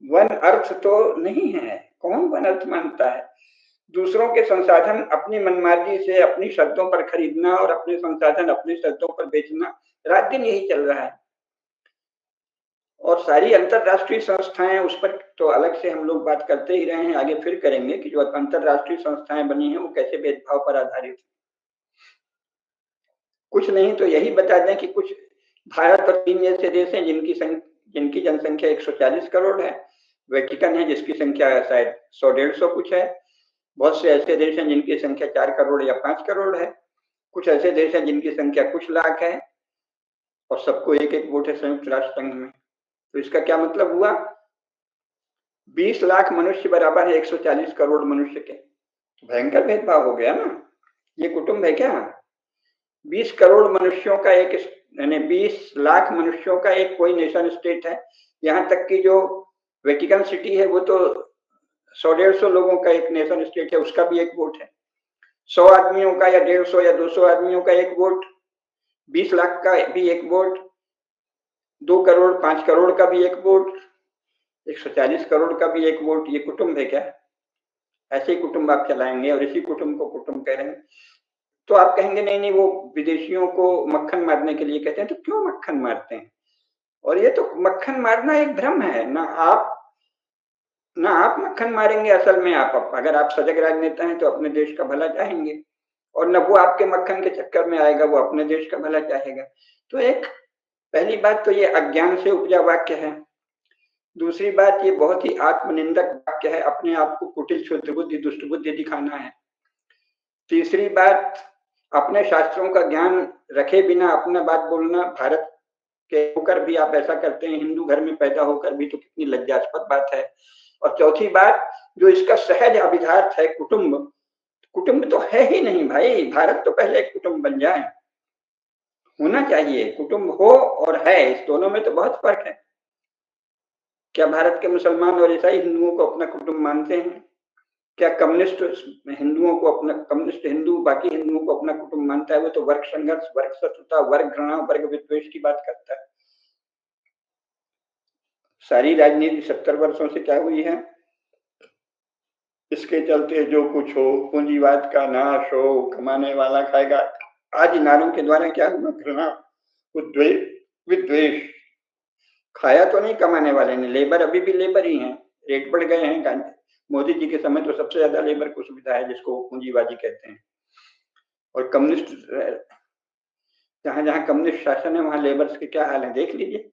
वन अर्थ तो नहीं है। कौन वन अर्थ मानता है? दूसरों के संसाधन अपनी मनमर्जी से अपनी शर्तों पर खरीदना और अपने संसाधन अपनी शर्तों पर बेचना, रात दिन यही चल रहा है। और सारी अंतरराष्ट्रीय संस्थाएं, उस पर तो अलग से हम लोग बात करते ही रहे हैं, आगे फिर करेंगे कि जो अंतरराष्ट्रीय संस्थाएं बनी हैं वो कैसे भेदभाव पर आधारित। कुछ नहीं तो यही बता दें कि कुछ भारत और चीन जैसे देश हैं जिनकी जनसंख्या 140 करोड़ है। वेटिकन है जिसकी संख्या शायद 100-150 कुछ है। बहुत से ऐसे देश हैं जिनकी संख्या 4 करोड़ या 5 करोड़ है। कुछ ऐसे देश हैं जिनकी संख्या कुछ लाख है और सबको एक एक वोट है संयुक्त राष्ट्र संघ में। तो इसका क्या मतलब हुआ? 20 लाख मनुष्य बराबर है 140 करोड़ मनुष्य के। भयंकर भेदभाव हो गया ना। ये कुटुंब है क्या? 20 करोड़ मनुष्यों का एक, यानी 20 लाख मनुष्यों का एक कोई नेशन स्टेट है। यहाँ तक कि जो वेटिकन सिटी है वो तो 100-150 लोगों का एक नेशन स्टेट है, उसका भी एक वोट है। 100 आदमियों का या 150 या 200 आदमियों का एक वोट, 20 लाख का भी एक वोट, 2 करोड़ 5 करोड़ का भी एक वोट, 140 करोड़ का भी एक वोट। ये कुटुंब है क्या? ऐसे ही कुटुंब आप चलाएंगे और इसी कुटुंब को कुटुंब कह रहे हैं। तो आप कहेंगे नहीं नहीं वो विदेशियों को मक्खन मारने के लिए कहते हैं। तो क्यों मक्खन मारते हैं? और ये तो मक्खन मारना एक भ्रम है ना। आप मक्खन मारेंगे, असल में आप अगर आप सजग राजनेता हैं तो अपने देश का भला चाहेंगे, और न वो आपके मक्खन के चक्कर में आएगा, वो अपने देश का भला चाहेगा। तो एक पहली बात तो ये अज्ञान से उपजा वाक्य है। दूसरी बात ये बहुत ही आत्मनिंदक वाक्य है, अपने आप को कुटिल क्षुद्र बुद्धि दुष्ट बुद्धि दिखाना है। तीसरी बात, अपने शास्त्रों का ज्ञान रखे बिना अपना बात बोलना, भारत के होकर भी आप ऐसा करते हैं, हिंदू घर में पैदा होकर भी, तो कितनी लज्जास्पद बात है। और चौथी बात, जो इसका सहज अभिधार्थ है कुटुंब, कुटुंब तो है ही नहीं भाई। भारत तो पहले एक कुटुंब बन जाए, होना चाहिए। कुटुंब हो और है, इस दोनों में तो बहुत फर्क है। क्या भारत के मुसलमान और ईसाई हिंदुओं को अपना कुटुंब मानते हैं? क्या कम्युनिस्ट हिंदुओं को अपना, कम्युनिस्ट हिंदू बाकी हिंदुओं को अपना कुटुंब मानता है? वो तो वर्ग संघर्ष, वर्ग शत्रुता, वर्ग घृणा, वर्ग विद्वेष की बात करता है। सारी राजनीति 70 वर्षों से क्या हुई है? इसके चलते जो कुछ हो, पूंजीवाद का नाश हो, कमाने वाला खाएगा। आज नारों के द्वारा क्या हुआ? घृणा, विद्वेष। खाया तो नहीं कमाने वाले ने, लेबर अभी भी लेबर ही है। रेट बढ़ गए हैं। मोदी जी के समय तो सबसे ज्यादा लेबर को सुविधा है, जिसको पूंजीवादी कहते हैं। और कम्युनिस्ट, जहां जहां कम्युनिस्ट शासन है वहां लेबर्स के क्या हाल है देख लीजिए।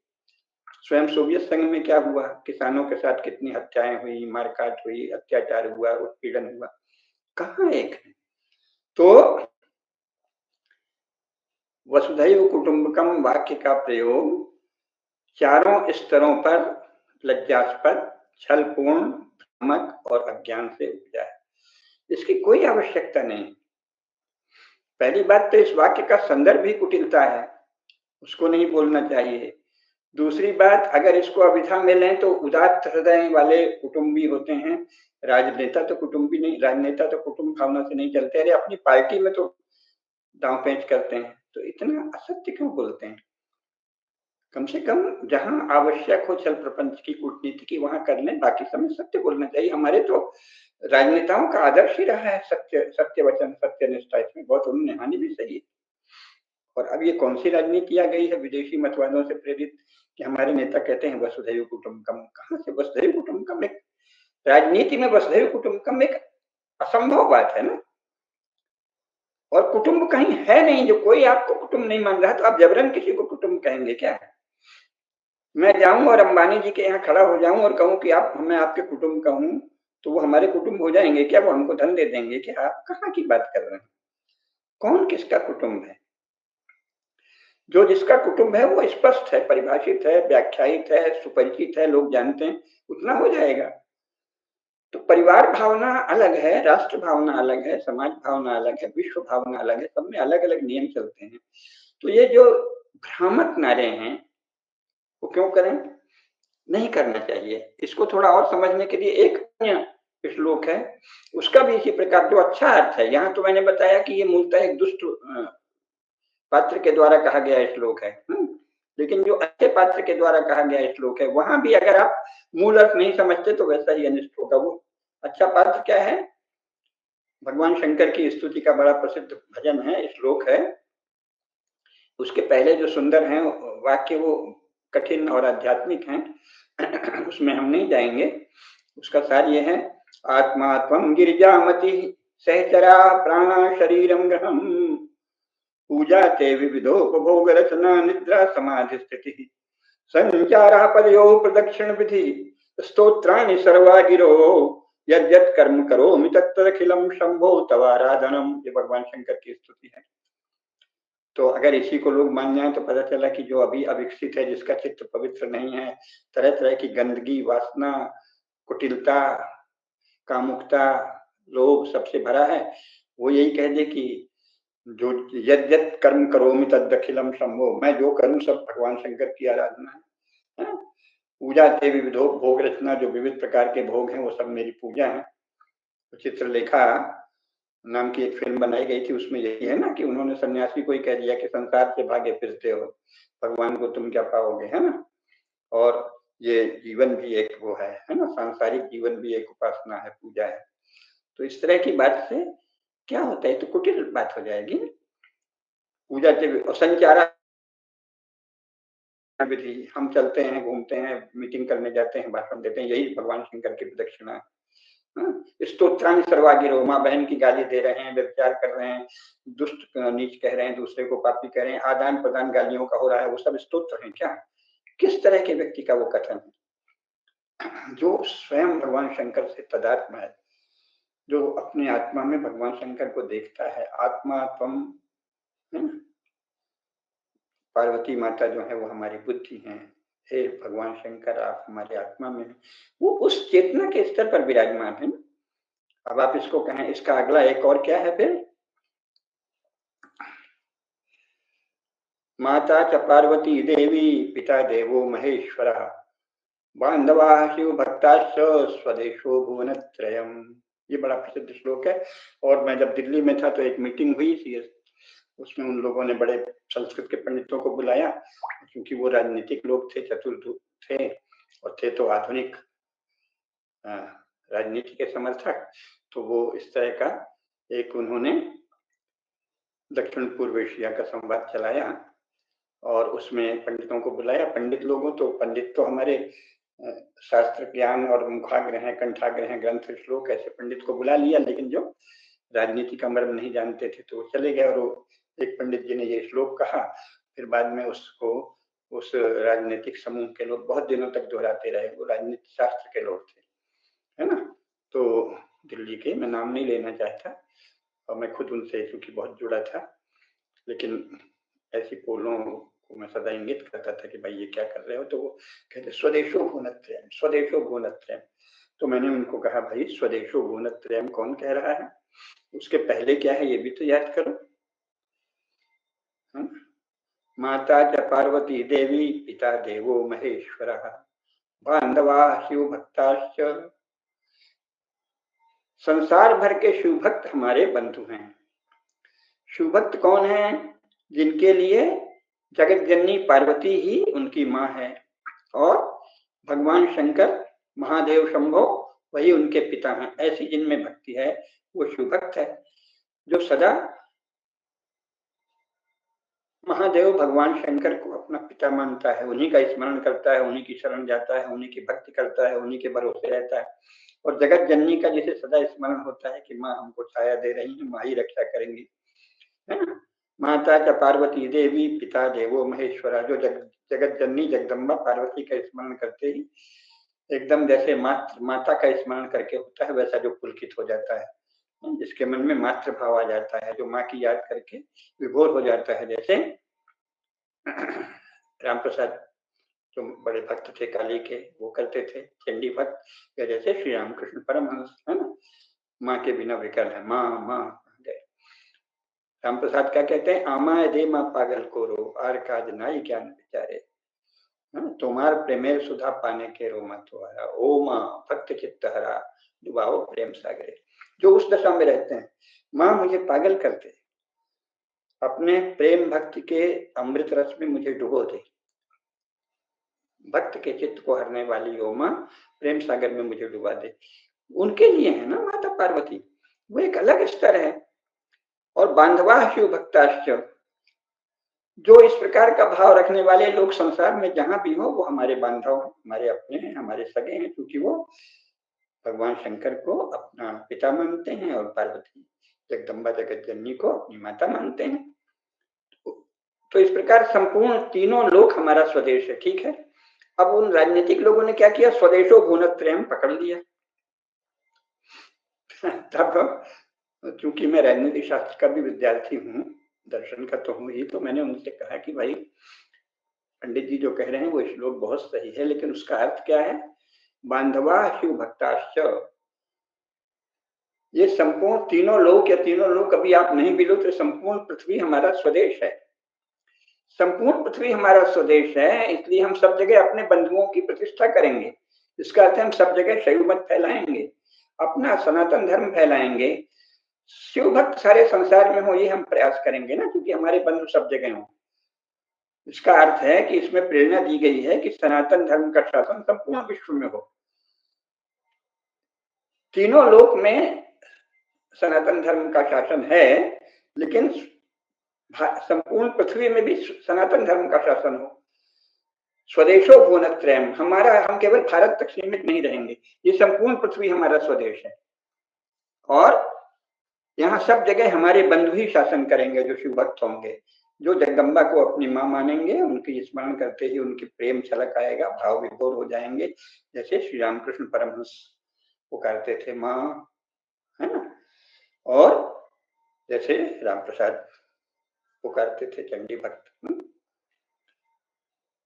स्वयं सोवियत संघ में क्या हुआ? किसानों के साथ कितनी हत्याएं हुई, मारकाट हुई, अत्याचार हुआ, उत्पीड़न हुआ। कहाँ एक है? तो वसुधैव कुटुंबकम वाक्य का प्रयोग चारों स्तरों पर लज्जास्पद, छलपूर्ण, भ्रामक और अज्ञान से उपजा है। इसकी कोई आवश्यकता नहीं। पहली बात तो इस वाक्य का संदर्भ ही कुटिलता है, उसको नहीं बोलना चाहिए। दूसरी बात, अगर इसको अभिधा में लें तो उदात्त हृदय वाले कुटुंबी होते हैं। राजनेता तो कुटुंबी नहीं, राजनेता तो कुटुंब भावना से नहीं चलते। अरे अपनी पार्टी में तो दांव पेंच करते हैं, तो इतना असत्य क्यों बोलते हैं? कम से कम जहां आवश्यक हो छल प्रपंच की, कूटनीति की, वहां कर लें। बाकी समय सत्य बोलना चाहिए। हमारे तो राजनेताओं का आदर्श ही रहा है सत्य वचन, सत्य निष्ठा। इसमें बहुत उन्होंने हानि भी सही है। और अब ये कौन सी राजनीति आ गई है विदेशी मतवादों से प्रेरित कि हमारे नेता कहते हैं वसुधैव कुटुंबकम? कहां से वसुधैव कुटुंबकम? एक राजनीति में वसुधैव कुटुंबकम एक असंभव बात है ना। और कुटुंब कहीं है नहीं। जो कोई आपको कुटुंब नहीं मान रहा, तो आप जबरन किसी को कुटुंब कहेंगे क्या? मैं जाऊं और अंबानी जी के यहाँ खड़ा हो जाऊं और कहूं कि आप, मैं आपके कुटुंब का हूं, तो वो हमारे कुटुंब हो जाएंगे क्या? वो हमको धन दे देंगे क्या? आप कहाँ की बात कर रहे हैं? कौन किसका कुटुंब है? जो जिसका कुटुंब है वो स्पष्ट है, परिभाषित है, व्याख्यायित है, सुपरिचित है, लोग जानते हैं, उतना हो जाएगा। तो परिवार भावना अलग है, राष्ट्र भावना अलग है, समाज भावना अलग है, विश्व भावना अलग है। सब में अलग अलग नियम चलते हैं। तो ये जो भ्रामक नारे हैं वो क्यों करें? नहीं करना चाहिए। इसको थोड़ा और समझने के लिए एक अन्य श्लोक है, उसका भी इसी प्रकार जो अच्छा अर्थ है। यहाँ तो मैंने बताया कि ये मूलतः एक दुष्ट पात्र के द्वारा कहा गया श्लोक है। लेकिन जो अच्छे पात्र के द्वारा कहा गया श्लोक है, वहां भी अगर आप मूल अर्थ नहीं समझते तो वैसा ही अनिष्ट होगा। वो अच्छा पात्र क्या है? भगवान शंकर की स्तुति का बड़ा प्रसिद्ध भजन है, श्लोक है। उसके पहले जो सुंदर हैं वाक्य वो कठिन और आध्यात्मिक हैं। उसमें हम नहीं जाएंगे। उसका सार ये है, आत्मा त्वं गिरिजामति सहचरा प्राणा शरीरम ग्रहम पूजा ते विविधोपभोग रचना निद्रा समाधि स्थिति संचारा पदयो प्रदक्षिण विधि स्तोत्राणि सर्वा गिरो यद्यत् कर्म करोमि तत्तदखिलम शंभो तवाराधनम। ये भगवान शंकर की स्तुति है। तो अगर इसी को लोग मान जाए तो पता चला कि जो अभी अविकसित है, जिसका चित्त पवित्र नहीं है, तरह तरह की गंदगी, वासना, कुटिलता, कामुकता, लोभ सबसे भरा है, वो यही कह दे कि जो यद यद कर्म करोमि तदखिलम शंभो, मैं जो करूं सब भगवान शंकर की आराधना है। पूजा ते विविधो भोग रचना, जो विविध प्रकार के भोग हैं वो सब मेरी पूजा है। तो चित्रलेखा नाम की एक फिल्म बनाई गई थी, उसमें यही है ना कि उन्होंने सन्यासी को ही कह दिया कि संसार से भागे फिरते हो, भगवान को तुम क्या पाओगे, है ना। और ये जीवन भी एक वो है ना, सांसारिक जीवन भी एक उपासना है, पूजा है। तो इस तरह की बात से क्या होता है, तो कुटिल बात हो जाएगी। पूजा के संचारा विधि, हम चलते हैं, घूमते हैं, मीटिंग करने जाते हैं, भाषण देते हैं, यही भगवान शंकर की प्रदक्षिणा है। स्तोत्राणि सर्वागिरो, माँ बहन की गाली दे रहे हैं, व्यभिचार कर रहे हैं, दुष्ट नीच कह रहे हैं, दूसरे को पापी कह रहे हैं, आदान प्रदान गालियों का हो रहा है, वो सब स्तोत्र है क्या? किस तरह के व्यक्ति का वो कथन है? जो स्वयं भगवान शंकर से तदात्मा है, जो अपनी आत्मा में भगवान शंकर को देखता है। आत्मा त्वम, पार्वती माता जो है वो हमारी बुद्धि है, हे भगवान शंकर आप हमारी आत्मा में, वो उस चेतना के स्तर पर विराजमान है। अब आप इसको कहें, इसका अगला एक और क्या है फिर, माता च पार्वती देवी पिता देवो महेश्वर बांधवा शिव भक्ताश्च स्वदेशो भुवनत्रयम्। ये बड़ा प्रसिद्ध श्लोक है। और मैं जब दिल्ली में था तो एक मीटिंग हुई थी, उसमें उन लोगों ने बड़े संस्कृत के पंडितों को बुलाया, क्योंकि वो राजनीतिक लोग थे, चतुर थे, और थे तो आधुनिक राजनीति के समर्थक। तो वो इस तरह का एक उन्होंने दक्षिण पूर्व एशिया का संवाद चलाया, और उसमें पंडितों को बुलाया। पंडित लोगों, तो पंडित तो हमारे शास्त्र ज्ञान और मुखाग्र हैं, कंठाग्र हैं, ग्रंथ श्लोक, ऐसे पंडित को बुला लिया, लेकिन जो राजनीति का मर्म नहीं जानते थे तो वो चले गए। और एक पंडित जी ने ये श्लोक कहा, फिर बाद में उसको उस राजनीतिक समूह के लोग बहुत दिनों तक दोहराते रहे। वो राजनीति शास्त्र के लोग थे, है ना। तो दिल्ली के, मैं नाम नहीं लेना चाहता, और मैं खुद उनसे चूंकि बहुत जुड़ा था, लेकिन ऐसी पोलों को मैं सदा इंगित करता था कि भाई ये क्या कर रहे हो। तो वो कहते स्वदेशो भुवनत्रयम्, स्वदेशो भुवनत्रयम्। तो मैंने उनको कहा, भाई स्वदेशो भुवनत्रयम् कौन कह रहा है, उसके पहले क्या है ये भी तो याद करो। माता च पार्वती देवी पिता देवो महेश्वरः बांधवा शिव भक्ताश्च, संसार भर के शिव भक्त हमारे बंधु हैं। शिव भक्त कौन है? जिनके लिए जगत जननी पार्वती ही उनकी माँ है, और भगवान शंकर महादेव शंभो वही उनके पिता हैं। ऐसी जिनमें भक्ति है वो शिव भक्त है, जो सदा महादेव भगवान शंकर को अपना पिता मानता है, उन्हीं का स्मरण करता है, उन्हीं की शरण जाता है, उन्हीं की भक्ति करता है, उन्हीं के भरोसे रहता है। और जगत जननी का जिसे सदा स्मरण होता है कि माँ हमको छाया दे रही है, माँ ही रक्षा करेंगी, है ना। माता च पार्वती देवी पिता देवो महेश्वरा, जो जगत जननी जगदम्बा पार्वती का स्मरण करते ही एकदम जैसे माता का स्मरण करके होता है, वैसा जो पुलकित हो जाता है, जिसके मन में मातृ भाव आ जाता है, जो माँ की याद करके विभोर हो जाता है। जैसे राम प्रसाद जो बड़े भक्त थे काली के, वो करते थे चंडी भक्त, या जैसे श्री रामकृष्ण परमहंस, है ना, माँ के बिना विकल है, माँ माँ गए। राम प्रसाद क्या कहते हैं, आमाय दे माँ पागल को रो, आर काज नाई ज्ञान विचारे, तुम्हार प्रेमेर सुधा पाने के रो मत तुम्हारा, ओ माँ भक्त चित्त हरा डुबाओ प्रेम सागरे। जो उस दशा में रहते हैं, माँ मुझे पागल करते, अपने प्रेम भक्ति के अमृत रस में मुझे डुबो दे, भक्त के चित्त को हरने वाली ओ माँ प्रेम सागर में मुझे डुबा दे। उनके लिए है ना माता पार्वती, वो एक अलग स्तर है। और बांधवा शिव भक्ताश्च, जो इस प्रकार का भाव रखने वाले लोग संसार में जहां भी हो, वो हमारे बांधव हैं, हमारे अपने हैं, हमारे सगे हैं, क्योंकि वो भगवान शंकर को अपना पिता मानते हैं और पार्वती जगदम्बा जगत जननी को अपनी माता मानते हैं। तो इस प्रकार संपूर्ण तीनों लोक हमारा स्वदेश है, ठीक है। अब उन राजनीतिक लोगों ने क्या किया, स्वदेशो भुवनत्रयम् पकड़ लिया। तब चूंकि मैं राजनीति शास्त्र का भी विद्यार्थी हूँ, दर्शन का तो हूँ ही, तो मैंने उनसे कहा कि भाई पंडित जी जो कह रहे हैं वो श्लोक बहुत सही है, लेकिन उसका अर्थ क्या है, बांधवा शिव भक्ताश्च, ये संपूर्ण तीनों लोक या तीनों लोक कभी आप नहीं मिलो तो संपूर्ण पृथ्वी हमारा स्वदेश है। संपूर्ण पृथ्वी हमारा स्वदेश है, इसलिए हम सब जगह अपने बंधुओं की प्रतिष्ठा करेंगे। इसका अर्थ है हम सब जगह शैव मत फैलाएंगे, अपना सनातन धर्म फैलाएंगे, शिव भक्त सारे संसार में हो, ये हम प्रयास करेंगे ना, क्योंकि हमारे बंधु सब जगह हो। इसका अर्थ है कि इसमें प्रेरणा दी गई है कि सनातन धर्म का शासन संपूर्ण विश्व में हो। तीनों लोक में सनातन धर्म का शासन है, लेकिन संपूर्ण पृथ्वी में भी सनातन धर्म का शासन हो। स्वदेशो भुवनत्रयम्, हमारा, हम केवल भारत तक सीमित नहीं रहेंगे, ये संपूर्ण पृथ्वी हमारा स्वदेश है और यहाँ सब जगह हमारे बंधु ही शासन करेंगे, जो शिव भक्त होंगे, जो जगदम्बा को अपनी माँ मानेंगे, उनकी स्मरण करते ही उनकी प्रेम छलक आएगा, भाव विभोर हो जाएंगे, जैसे श्री रामकृष्ण परमहंस पुकारते थे माँ, है ना, और जैसे राम प्रसाद पुकारते थे चंडी भक्त।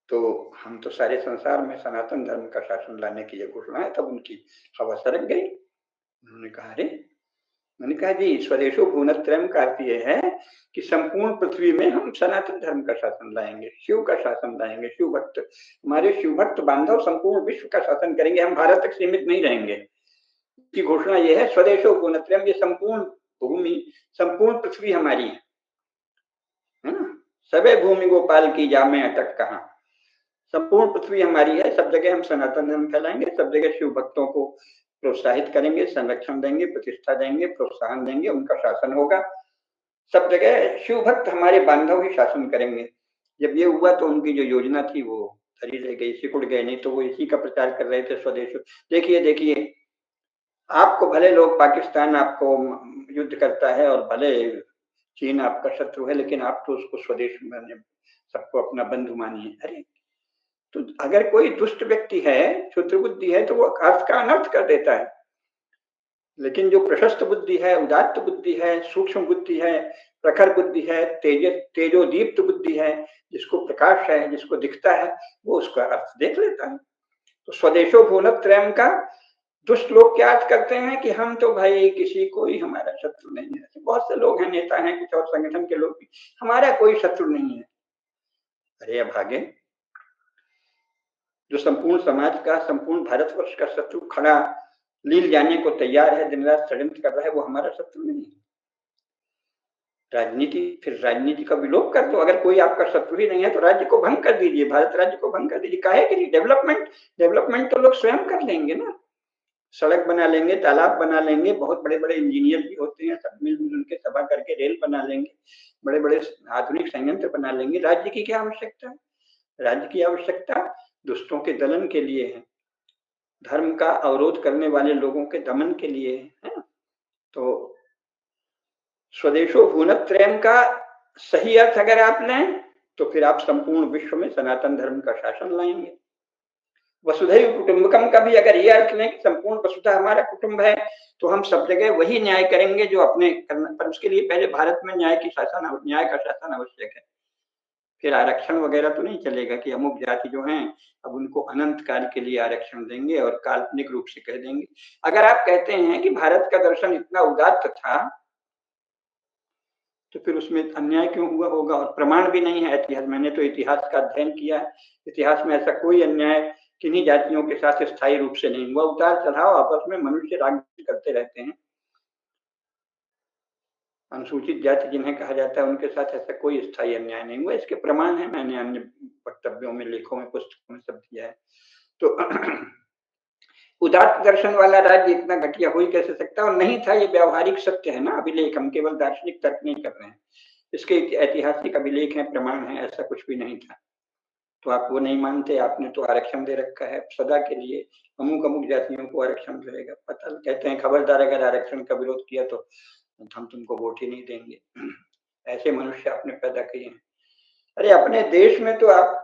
तो हम तो सारे संसार में सनातन धर्म का शासन लाने की ये घोषणा है। तब उनकी हवा सरक गई। उन्होंने कहा, अरे, मैंने कहा जी, स्वदेशो भुवनत्रयम् का अर्थ ये है कि संपूर्ण पृथ्वी में हम सनातन धर्म का शासन लाएंगे, शिव का शासन लाएंगे, शिव भक्त, हमारे शिव भक्त बांधव संपूर्ण विश्व का शासन करेंगे, हम भारत तक सीमित नहीं रहेंगे। की घोषणा ये है, स्वदेशो भुवनत्रयम्, ये संपूर्ण भूमि, संपूर्ण पृथ्वी हमारी है ना। सबे भूमि गोपाल की जामे अटक कहाँ, संपूर्ण पृथ्वी हमारी है, सब जगह हम सनातन धर्म फैलाएंगे, सब जगह शिव भक्तों को प्रोत्साहित करेंगे, संरक्षण देंगे, प्रतिष्ठा देंगे, प्रोत्साहन देंगे, उनका शासन होगा, सब जगह शिव भक्त हमारे बांधव ही शासन करेंगे। जब ये हुआ तो उनकी जो योजना थी वो धरी रह गई, सिकुड़ गए, नहीं तो वो इसी का प्रचार कर रहे थे, स्वदेश। देखिए देखिए, आपको भले लोग, पाकिस्तान आपको युद्ध करता है और भले चीन आपका शत्रु है, लेकिन आप तो उसको स्वदेश में सबको अपना बंधु मानिए। अरे, तो अगर कोई दुष्ट व्यक्ति है, क्षुद्र बुद्धि है, तो वो अर्थ का अनर्थ कर देता है, लेकिन जो प्रशस्त बुद्धि है, उदात्त बुद्धि है, सूक्ष्म बुद्धि है, प्रखर बुद्धि है, तेजोदीप्त बुद्धि है, जिसको प्रकाश है, जिसको दिखता है, वो उसका अर्थ देख लेता है। तो स्वदेशो भुवनत्रयम् का दुष्ट लोग क्या अर्थ करते हैं कि हम तो भाई किसी कोई हमारा शत्रु नहीं है। बहुत से लोग हैं, नेता हैं, कुछ और संगठन के लोग भी, हमारा कोई शत्रु नहीं है। अरे अभागे, जो संपूर्ण समाज का, संपूर्ण भारतवर्ष का शत्रु खड़ा लील जाने को तैयार है, दिन रात षड्यंत्र कर रहा है, वो हमारा शत्रु नहीं है। राजनीति, फिर राजनीति का विलोप कर दो। अगर कोई आपका शत्रु ही नहीं है तो राज्य को भंग कर दीजिए, भारत राज्य को भंग कर दीजिए। काहे के लिए? डेवलपमेंट तो लोग स्वयं कर लेंगे ना, सड़क बना लेंगे, तालाब बना लेंगे, बहुत बड़े बड़े इंजीनियर भी होते हैं, सब मिलजुल के सभा करके रेल बना लेंगे, बड़े बड़े आधुनिक संयंत्र बना लेंगे। राज्य की क्या आवश्यकता है? राज्य की आवश्यकता दुष्टों के दलन के लिए है, धर्म का अवरोध करने वाले लोगों के दमन के लिए है। तो स्वदेशो भुवनत्रयम् का सही अर्थ अगर आप लें तो फिर आप संपूर्ण विश्व में सनातन धर्म का शासन लाएंगे। वसुधैव कुटुंबकम का भी अगर ये अर्थ लें कि संपूर्ण वसुधा हमारा कुटुंब है, तो हम सब जगह वही न्याय करेंगे जो अपने करना, पर उसके लिए पहले भारत में न्याय का शासन आवश्यक है। फिर आरक्षण वगैरह तो नहीं चलेगा कि अमुक जाति जो हैं अब उनको अनंत काल के लिए आरक्षण देंगे और काल्पनिक रूप से कह देंगे। अगर आप कहते हैं कि भारत का दर्शन इतना उदात्त था, तो फिर उसमें अन्याय क्यों हुआ होगा? और प्रमाण भी नहीं है इतिहास, मैंने तो इतिहास का अध्ययन किया है, इतिहास में ऐसा कोई अन्याय किन्हीं जातियों के साथ स्थायी रूप से नहीं हुआ। उतार चढ़ाव आपस में मनुष्य राजनीति करते रहते हैं। अनुसूचित जाति जिन्हें कहा जाता है, उनके साथ ऐसा कोई स्थायी अन्याय नहीं हुआ। इसके प्रमाण है, मैंने अन्य वक्तव्यों में, लेखों में, पुस्तकों में सब दिया है। तो उदात्त दर्शन वाला राज्य इतना घटिया हो ही कैसे सकता है? और नहीं था, ये व्यावहारिक सत्य है ना, अभिलेख, हम केवल दार्शनिक तर्क नहीं कर रहे हैं, इसके ऐतिहासिक अभिलेख हैं, प्रमाण है, ऐसा कुछ भी नहीं था। तो आप वो नहीं मानते, आपने तो आरक्षण दे रखा है सदा के लिए, अमुक अमुक जातियों को आरक्षण रहेगा। पता, कहते हैं खबरदार अगर आरक्षण का विरोध किया तो हम तुमको वोट ही नहीं देंगे। ऐसे मनुष्य आपने पैदा किए हैं। अरे अपने देश में तो आप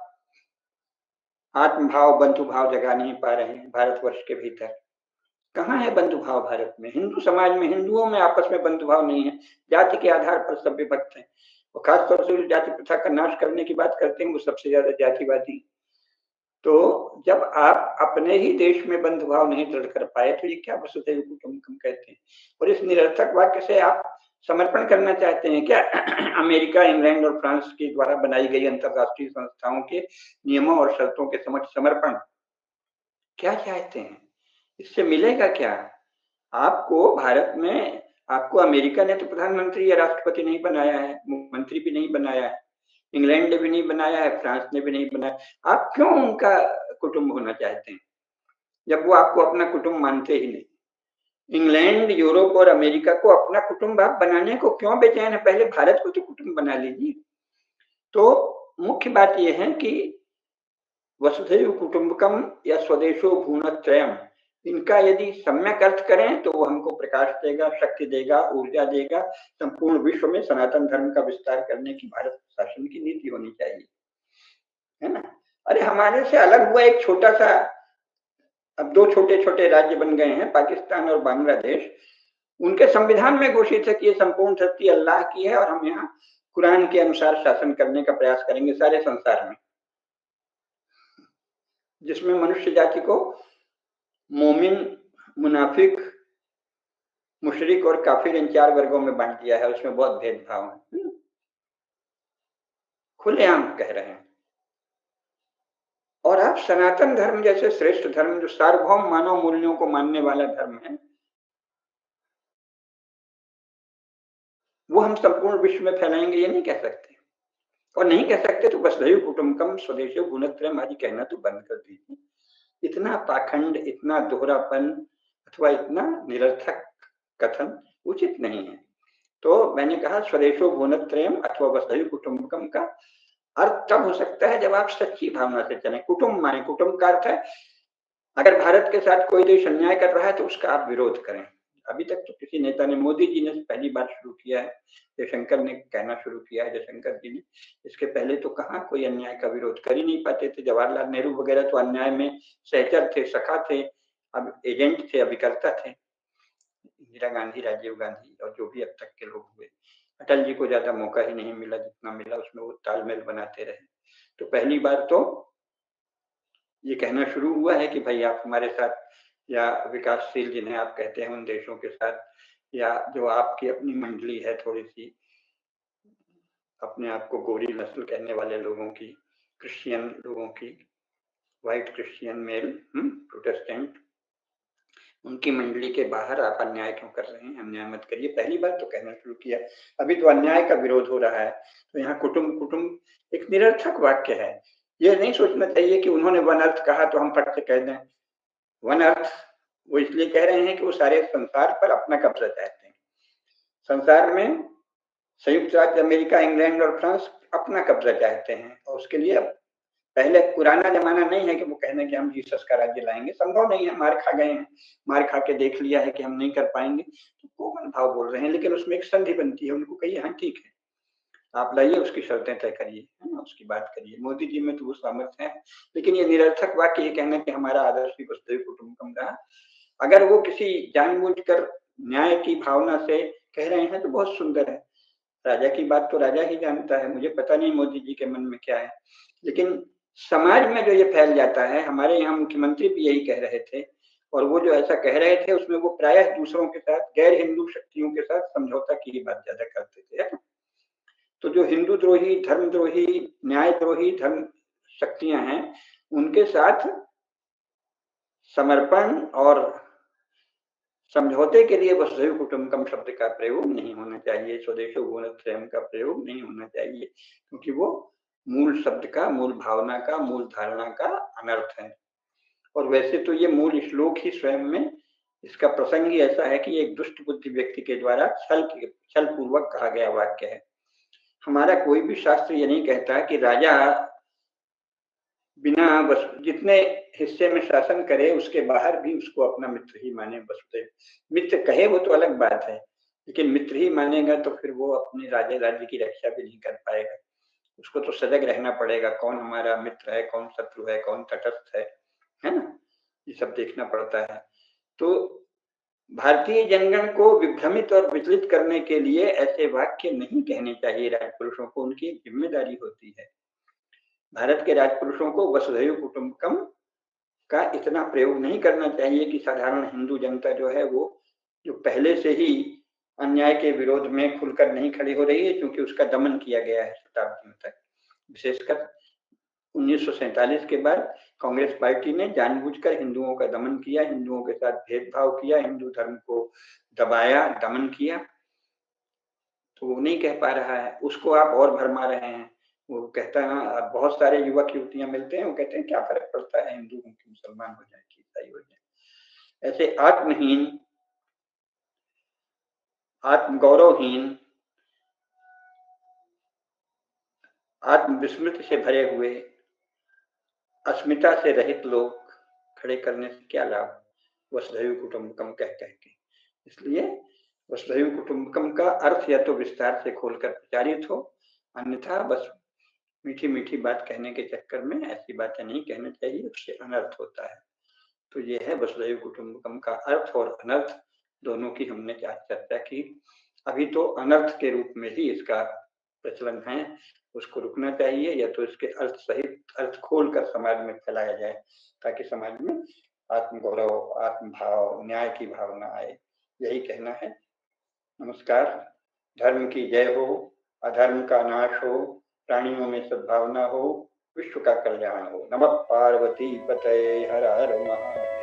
आत्मभाव, बंधुभाव जगा नहीं पा रहे हैं भारतवर्ष के भीतर। कहाँ है बंधुभाव भारत में? हिंदू समाज में, हिंदुओं में आपस में बंधुभाव नहीं है, जाति के आधार पर सब विभक्त हैं। और खासतौर से जो जाति प्रथा का नाश करने की बात करते हैं वो सबसे ज्यादा जातिवादी। तो जब आप अपने ही देश में बंधुभाव नहीं दृढ़ कर पाए तो ये क्या वसुधैव कुटुंबकम कहते हैं? और इस निरर्थक वाक्य से आप समर्पण करना चाहते हैं क्या अमेरिका, इंग्लैंड और फ्रांस के द्वारा बनाई गई अंतरराष्ट्रीय संस्थाओं के नियमों और शर्तों के समक्ष समर्पण? क्या चाहते हैं? इससे मिलेगा क्या? आपको भारत में, आपको अमेरिका ने तो प्रधानमंत्री या राष्ट्रपति नहीं बनाया है, मुख्यमंत्री भी नहीं बनाया है, इंग्लैंड ने भी नहीं बनाया है, फ्रांस ने भी नहीं बनाया। आप क्यों उनका कुटुंब होना चाहते हैं जब वो आपको अपना कुटुंब मानते ही नहीं? इंग्लैंड, यूरोप और अमेरिका को अपना कुटुंब आप बनाने को क्यों बेचैन है? पहले भारत को तो कुटुंब बना लीजिए। तो मुख्य बात यह है कि वसुधैव कुटुंबकम या स्वदेशो भूनत्रयम, इनका यदि सम्यक अर्थ करें तो वो हमको प्रकाश देगा, शक्ति देगा, ऊर्जा देगा। संपूर्ण विश्व में सनातन धर्म का विस्तार करने की भारत शासन की नीति होनी चाहिए, है ना? अरे हमारे से अलग हुआ एक छोटा सा, अब दो छोटे छोटे राज्य बन गए हैं, पाकिस्तान और बांग्लादेश। उनके संविधान में घोषित है कि ये संपूर्ण धरती अल्लाह की है और हम यहाँ कुरान के अनुसार शासन करने का प्रयास करेंगे सारे संसार में, जिसमें मनुष्य जाति को मोमिन, मुनाफिक, मुशरिक और काफिर इन 4 वर्गों में बांट दिया है। उसमें बहुत भेदभाव है, खुलेआम कह रहे हैं। और आप सनातन धर्म जैसे श्रेष्ठ धर्म, जो सार्वभौम मानव मूल्यों को मानने वाला धर्म है, वो हम संपूर्ण विश्व में फैलाएंगे, ये नहीं कह सकते। और नहीं कह सकते तो वसुधैव कुटुंबकम स्वदेशो भूनत्रयम आदि कहना तो बंद कर दीजिए। इतना पाखंड, इतना दोहरापन अथवा इतना निरर्थक कथन उचित नहीं है। तो मैंने कहा स्वदेशो भुवनत्रयम अथवा वसुधैव कुटुंबकम का अर्थ तब हो सकता है जब आप सच्ची भावना से चलें। कुटुंब माने, कुटुंब का अर्थ है अगर भारत के साथ कोई देश अन्याय कर रहा है तो उसका आप विरोध करें। अभी तक तो किसी नेता ने, मोदी जी ने पहली बार शुरू किया है, जयशंकर ने कहना शुरू किया है, जयशंकर जी ने। इसके पहले तो कहाँ कोई अन्याय का विरोध कर ही नहीं पाते थे। जवाहरलाल नेहरू वगैरह तो अन्याय में सहचर थे, सखा थे, अब एजेंट थे, अभिकर्ता थे। इंदिरा गांधी, राजीव गांधी और जो भी अब तक के लोग हुए, अटल जी को ज्यादा मौका ही नहीं मिला, जितना मिला उसमें वो तालमेल बनाते रहे। तो पहली बार तो ये कहना शुरू हुआ है कि भाई आप हमारे साथ, या विकासशील जिन्हें आप कहते हैं उन देशों के साथ, या जो आपकी अपनी मंडली है थोड़ी सी, अपने आप को गोरी नस्ल कहने वाले लोगों की, क्रिश्चियन लोगों की, व्हाइट क्रिश्चियन मेल, प्रोटेस्टेंट, उनकी मंडली के बाहर आप अन्याय क्यों कर रहे हैं? अन्याय मत करिए। पहली बार तो कहना शुरू किया। अभी तो अन्याय का विरोध हो रहा है। तो यहाँ कुटुंब कुटुंब एक निरर्थक वाक्य है। ये नहीं सोचना चाहिए कि उन्होंने वन अर्थ कहा तो हम फट से कह दें। वन अर्थ वो इसलिए कह रहे हैं कि वो सारे संसार पर अपना कब्जा चाहते हैं। संसार में संयुक्त राज्य अमेरिका, इंग्लैंड और फ्रांस अपना कब्जा चाहते हैं, और उसके लिए पहले पुराना जमाना नहीं है कि वो कहने कि हम जीसस का राज्य लाएंगे, संभव नहीं है, मार खा गए हैं, मार खा के देख लिया है कि हम नहीं कर पाएंगे, तो कोमल भाव बोल रहे हैं। लेकिन उसमें एक संधि बनती है, उनको कहिए हाँ ठीक है, आप लाइए, उसकी शर्तें तय करिए, है ना, उसकी बात करिए। मोदी जी में तो वो सामर्थ्य है। लेकिन ये निरर्थक वाक्य ये कहना कि हमारा आदर्श भी वसुधैव कुटुंबकम रहा, अगर वो किसी जानबूझकर न्याय की भावना से कह रहे हैं तो बहुत सुंदर है। राजा की बात तो राजा ही जानता है, मुझे पता नहीं मोदी जी के मन में क्या है। लेकिन समाज में जो ये फैल जाता है, हमारे यहाँ मुख्यमंत्री भी यही कह रहे थे, और वो जो ऐसा कह रहे थे उसमें वो प्रायः दूसरों के साथ, गैर हिंदू शक्तियों के साथ समझौता की ही बात ज्यादा करते थे, है ना? तो जो हिंदू द्रोही, धर्मद्रोही, न्यायद्रोही धर्म शक्तियां हैं, उनके साथ समर्पण और समझौते के लिए वसुधैव कुटुंबकम शब्द का प्रयोग नहीं होना चाहिए, स्वदेशो भुवनत्रयम का प्रयोग नहीं होना चाहिए, क्योंकि वो मूल शब्द का, मूल भावना का, मूल धारणा का अनर्थ है। और वैसे तो ये मूल श्लोक ही स्वयं में, इसका प्रसंग ही ऐसा है कि एक दुष्ट बुद्धि व्यक्ति के द्वारा छल पूर्वक कहा गया वाक्य है। हमारा कोई भी शास्त्र ये नहीं कहता कि राजा बिना जितने हिस्से में शासन करे उसके बाहर भी उसको अपना मित्र ही माने। वसुदेव मित्र कहे वो तो अलग बात है, लेकिन मित्र ही मानेगा तो फिर वो अपने राज्य की रक्षा भी नहीं कर पाएगा। उसको तो सजग रहना पड़ेगा, कौन हमारा मित्र है, कौन शत्रु है, कौन तटस्थ है ना? ये सब देखना पड़ता है। तो भारतीय जनगण को विभ्रमित और विचलित करने के लिए ऐसे वाक्य नहीं कहने चाहिए राजपुरुषों को, उनकी जिम्मेदारी होती है। भारत के राजपुरुषों को वसुधैव कुटुंबकम का इतना प्रयोग नहीं करना चाहिए कि साधारण हिंदू जनता जो है वो जो पहले से ही अन्याय के विरोध में खुलकर नहीं खड़ी हो रही है, क्योंकि उसका दमन किया गया है शताब्दियों तक। विशेषकर 1947 के बाद कांग्रेस पार्टी ने जानबूझकर हिंदुओं का दमन किया, हिंदुओं के साथ भेदभाव किया, हिंदू धर्म को दबाया, दमन किया। तो वो नहीं कह पा रहा है, उसको आप और भरमा रहे हैं। वो कहता है, बहुत सारे युवक युवतियां मिलते हैं, वो कहते हैं क्या फर्क पड़ता है हिंदू हो कि मुसलमान हो जाए कि ईसाई हो जाए। ऐसे आत्महीन, आत्मगौरवहीन, आत्मविस्मृति से भरे हुए, अस्मिता से रहित लोग खड़े करने से क्या लाभ, वसुधैव कुटुंबकम कह कह के। इसलिए वसुधैव कुटुंबकम का अर्थ या तो विस्तार से खोलकर प्रचारित हो, अन्यथा बस मीठी मीठी बात कहने के चक्कर में ऐसी बातें नहीं कहनी चाहिए, उससे अनर्थ होता है। तो ये है वसुधैव कुटुंबकम का अर्थ और अनर्थ दोनों की हमने आज चर्चा की। अभी तो अनर्थ के रूप में ही इसका प्रचलन है, उसको रुकना चाहिए, या तो इसके अर्थ सहित अर्थ खोल कर समाज में फैलाया जाए, ताकि समाज में आत्मगौरव, आत्मभाव, न्याय की भावना आए। यही कहना है। नमस्कार। धर्म की जय हो, अधर्म का नाश हो, प्राणियों में सद्भावना हो, विश्व का कल्याण हो। नमः पार्वती पतये हर हर महादेव।